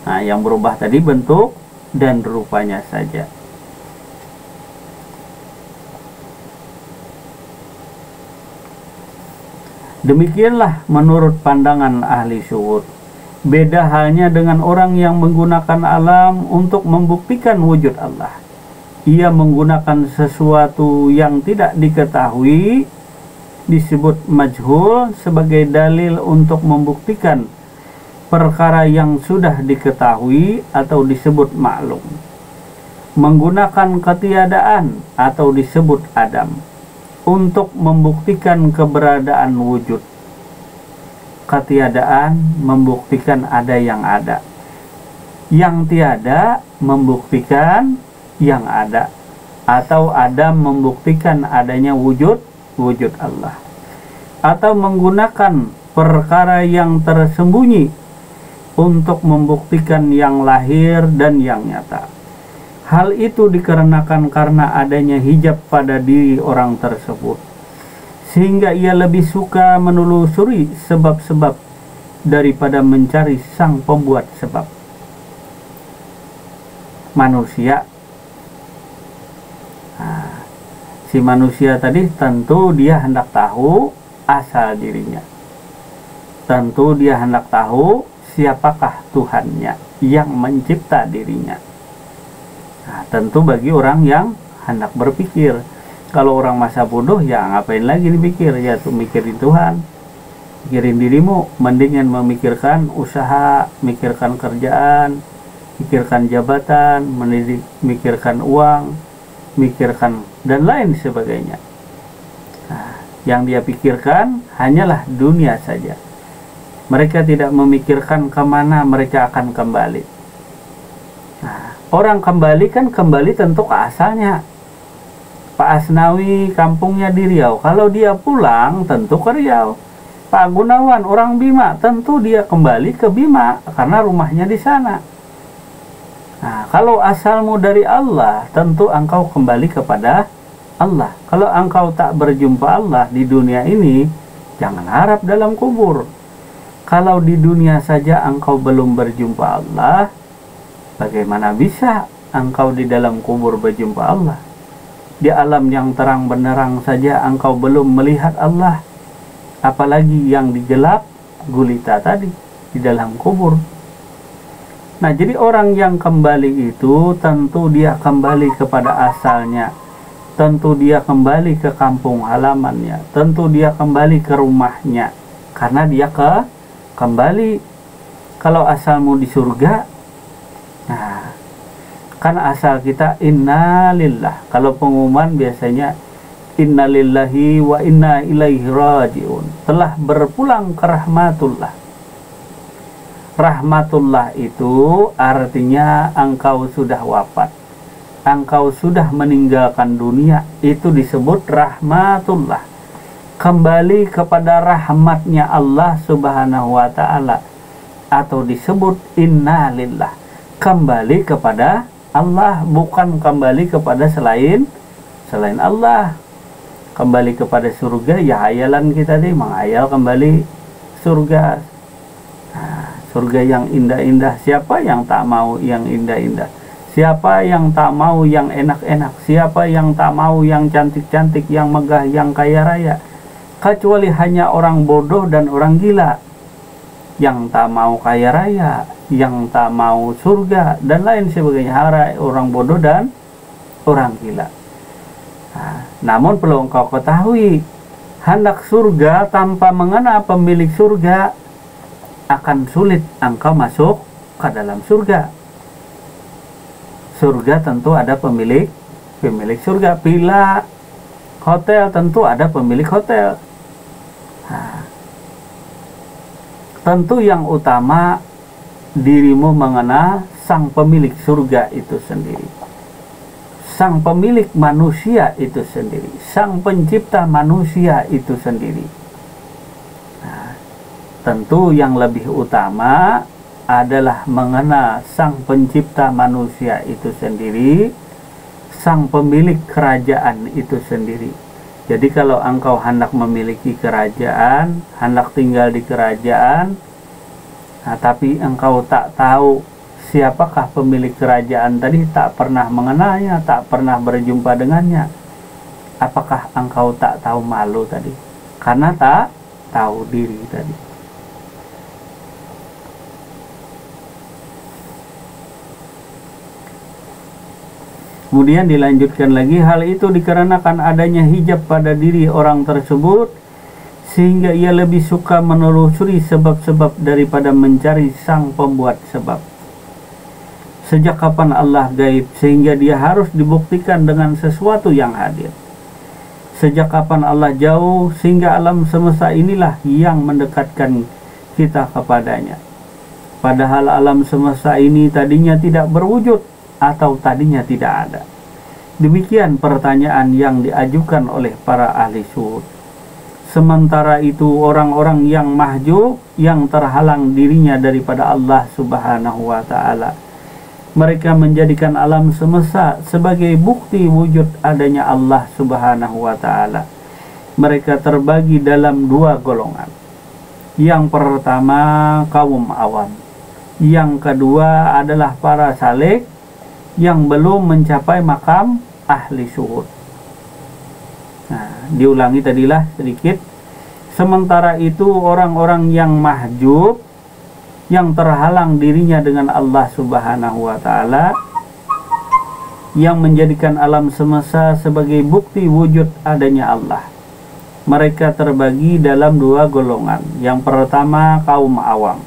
Nah, yang berubah tadi bentuk dan rupanya saja. Demikianlah menurut pandangan ahli syuhud. Beda halnya dengan orang yang menggunakan alam untuk membuktikan wujud Allah. Ia menggunakan sesuatu yang tidak diketahui, disebut majhul, sebagai dalil untuk membuktikan perkara yang sudah diketahui atau disebut maklum. Menggunakan ketiadaan atau disebut adam untuk membuktikan keberadaan wujud. Ketiadaan membuktikan ada yang ada. Yang tiada membuktikan yang ada. Atau adam membuktikan adanya wujud Allah. Atau menggunakan perkara yang tersembunyi untuk membuktikan yang lahir dan yang nyata. Hal itu dikarenakan karena adanya hijab pada diri orang tersebut, sehingga ia lebih suka menelusuri sebab-sebab daripada mencari sang pembuat sebab. Manusia, si manusia tadi tentu dia hendak tahu asal dirinya. Tentu dia hendak tahu siapakah Tuhannya yang mencipta dirinya. Nah, tentu bagi orang yang hendak berpikir. Kalau orang masa bodoh, ya ngapain lagi dipikir? Ya tuh mikirin Tuhan, mikirin dirimu. Mendingan memikirkan usaha, mikirkan kerjaan, mikirkan jabatan, mikirkan uang, mikirkan dan lain sebagainya. Nah, yang dia pikirkan hanyalah dunia saja. Mereka tidak memikirkan kemana mereka akan kembali. Nah, orang kembali kan kembali tentu ke asalnya. Pak Asnawi kampungnya di Riau. Kalau dia pulang tentu ke Riau. Pak Gunawan orang Bima, tentu dia kembali ke Bima karena rumahnya di sana. Nah, kalau asalmu dari Allah, tentu engkau kembali kepada Allah. Kalau engkau tak berjumpa Allah di dunia ini, jangan harap dalam kubur. Kalau di dunia saja engkau belum berjumpa Allah, bagaimana bisa engkau di dalam kubur berjumpa Allah? Di alam yang terang benderang saja engkau belum melihat Allah, apalagi yang digelap gulita tadi di dalam kubur. Nah, jadi orang yang kembali itu tentu dia kembali kepada asalnya, tentu dia kembali ke kampung halamannya, tentu dia kembali ke rumahnya, karena dia kembali. Kalau asalmu di surga, nah kan asal kita inna lillah. Kalau pengumuman biasanya inna lillahi wa inna ilaihi rajiun, telah berpulang ke rahmatullah. Rahmatullah itu artinya engkau sudah wafat, engkau sudah meninggalkan dunia, itu disebut rahmatullah. Kembali kepada rahmatnya Allah subhanahu wa ta'ala, atau disebut inna lillah, kembali kepada Allah, bukan kembali kepada selain Allah. Kembali kepada surga, ya hayalan kita deh menghayal kembali surga. Nah, surga yang indah-indah, siapa yang tak mau yang indah-indah? Siapa yang tak mau yang enak-enak? Siapa yang tak mau yang cantik-cantik, yang megah, yang kaya raya? Kecuali hanya orang bodoh dan orang gila yang tak mau kaya raya, yang tak mau surga dan lain sebagainya. Orang bodoh dan orang gila. Nah, namun perlu engkau ketahui, hendak surga tanpa mengenal pemilik surga, akan sulit engkau masuk ke dalam surga. Surga tentu ada pemilik surga. Villa, hotel tentu ada pemilik hotel. Nah, tentu yang utama dirimu mengenal sang pemilik surga itu sendiri, sang pemilik manusia itu sendiri, sang pencipta manusia itu sendiri. Nah, tentu yang lebih utama adalah mengenal sang pencipta manusia itu sendiri, sang pemilik kerajaan itu sendiri. Jadi kalau engkau hendak memiliki kerajaan, hendak tinggal di kerajaan, nah, tapi engkau tak tahu siapakah pemilik kerajaan tadi, tak pernah mengenalnya, tak pernah berjumpa dengannya, apakah engkau tak tahu malu tadi? Karena tak tahu diri tadi. Kemudian dilanjutkan lagi, hal itu dikarenakan adanya hijab pada diri orang tersebut sehingga ia lebih suka menelusuri sebab-sebab daripada mencari sang pembuat sebab. Sejak kapan Allah gaib sehingga dia harus dibuktikan dengan sesuatu yang hadir? Sejak kapan Allah jauh sehingga alam semesta inilah yang mendekatkan kita kepadanya? Padahal alam semesta ini tadinya tidak berwujud atau tadinya tidak ada. Demikian pertanyaan yang diajukan oleh para ahli syuhud. Sementara itu orang-orang yang mahjub, yang terhalang dirinya daripada Allah subhanahu wa ta'ala, mereka menjadikan alam semesta sebagai bukti wujud adanya Allah subhanahu wa ta'ala. Mereka terbagi dalam dua golongan. Yang pertama kaum awam, yang kedua adalah para salik yang belum mencapai makam ahli syuhud. Nah, diulangi tadilah sedikit. Sementara itu orang-orang yang mahjub, yang terhalang dirinya dengan Allah subhanahu wa ta'ala, yang menjadikan alam semesta sebagai bukti wujud adanya Allah, mereka terbagi dalam dua golongan. Yang pertama kaum awam,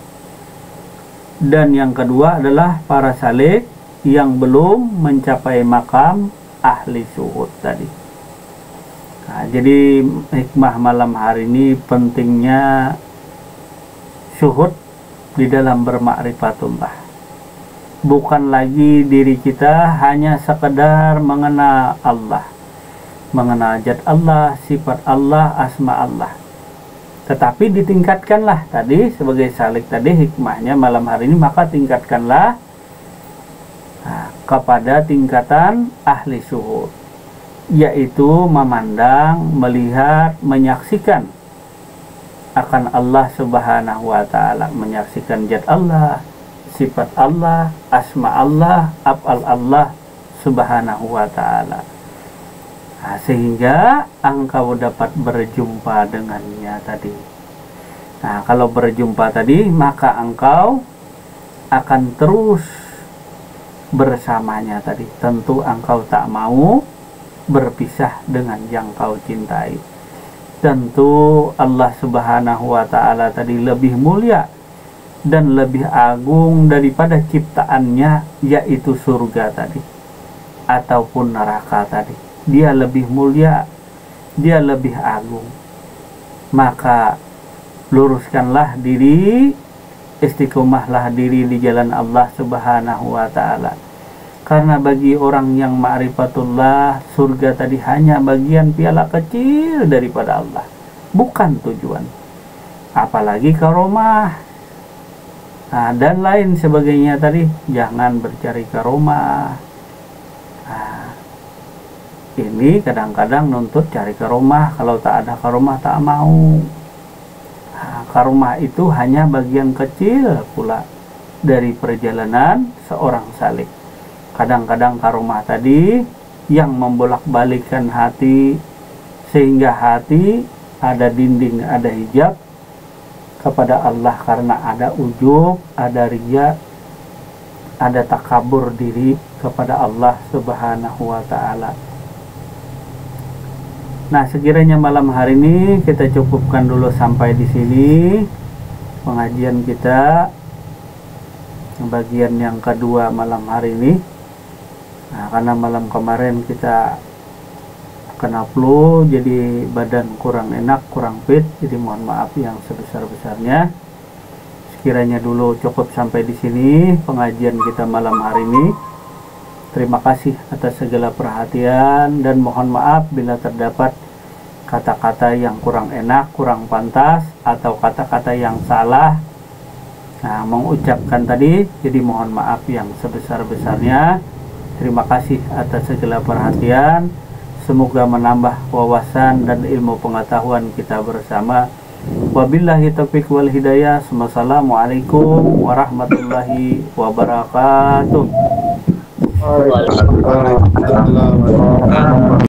dan yang kedua adalah para salik yang belum mencapai makam ahli syuhud tadi. Nah, jadi hikmah malam hari ini pentingnya syuhud di dalam bermakrifatullah. Bukan lagi diri kita hanya sekedar mengenal Allah, mengenal zat Allah, sifat Allah, asma Allah, tetapi ditingkatkanlah tadi sebagai salik tadi hikmahnya malam hari ini, maka tingkatkanlah kepada tingkatan ahli syuhud, yaitu memandang, melihat, menyaksikan akan Allah subhanahu wa ta'ala, menyaksikan zat Allah, sifat Allah, asma Allah, af'al Allah subhanahu wa ta'ala. Nah, sehingga engkau dapat berjumpa dengannya tadi. Nah, kalau berjumpa tadi, maka engkau akan terus bersamanya tadi. Tentu engkau tak mau berpisah dengan yang kau cintai. Tentu Allah subhanahu wa ta'ala tadi lebih mulia dan lebih agung daripada ciptaannya, yaitu surga tadi ataupun neraka tadi. Dia lebih mulia, dia lebih agung. Maka luruskanlah diri, istiqomahlah diri di jalan Allah subhanahu wa ta'ala. Karena bagi orang yang ma'rifatullah, surga tadi hanya bagian piala kecil daripada Allah, bukan tujuan. Apalagi karomah, nah, dan lain sebagainya tadi. Jangan bercari karomah. Nah, ini kadang-kadang nuntut cari karomah, kalau tak ada karomah tak mau. Nah, karomah itu hanya bagian kecil pula dari perjalanan seorang salik. Kadang-kadang karomah tadi yang membolak-balikkan hati, sehingga hati ada dinding, ada hijab kepada Allah karena ada ujub, ada riya, ada takabur diri kepada Allah subhanahu wa ta'ala. Nah, sekiranya malam hari ini kita cukupkan dulu sampai di sini pengajian kita bagian yang kedua malam hari ini. Nah, karena malam kemarin kita kena flu, jadi badan kurang enak, kurang fit, jadi mohon maaf yang sebesar-besarnya. Sekiranya dulu cukup sampai di sini pengajian kita malam hari ini. Terima kasih atas segala perhatian dan mohon maaf bila terdapat kata-kata yang kurang enak, kurang pantas, atau kata-kata yang salah mengucapkan tadi, jadi mohon maaf yang sebesar-besarnya. Terima kasih atas segala perhatian. Semoga menambah wawasan dan ilmu pengetahuan kita bersama. Wabillahi taufiq wal hidayah. Wassalamualaikum warahmatullahi wabarakatuh. Waalaikumsalam.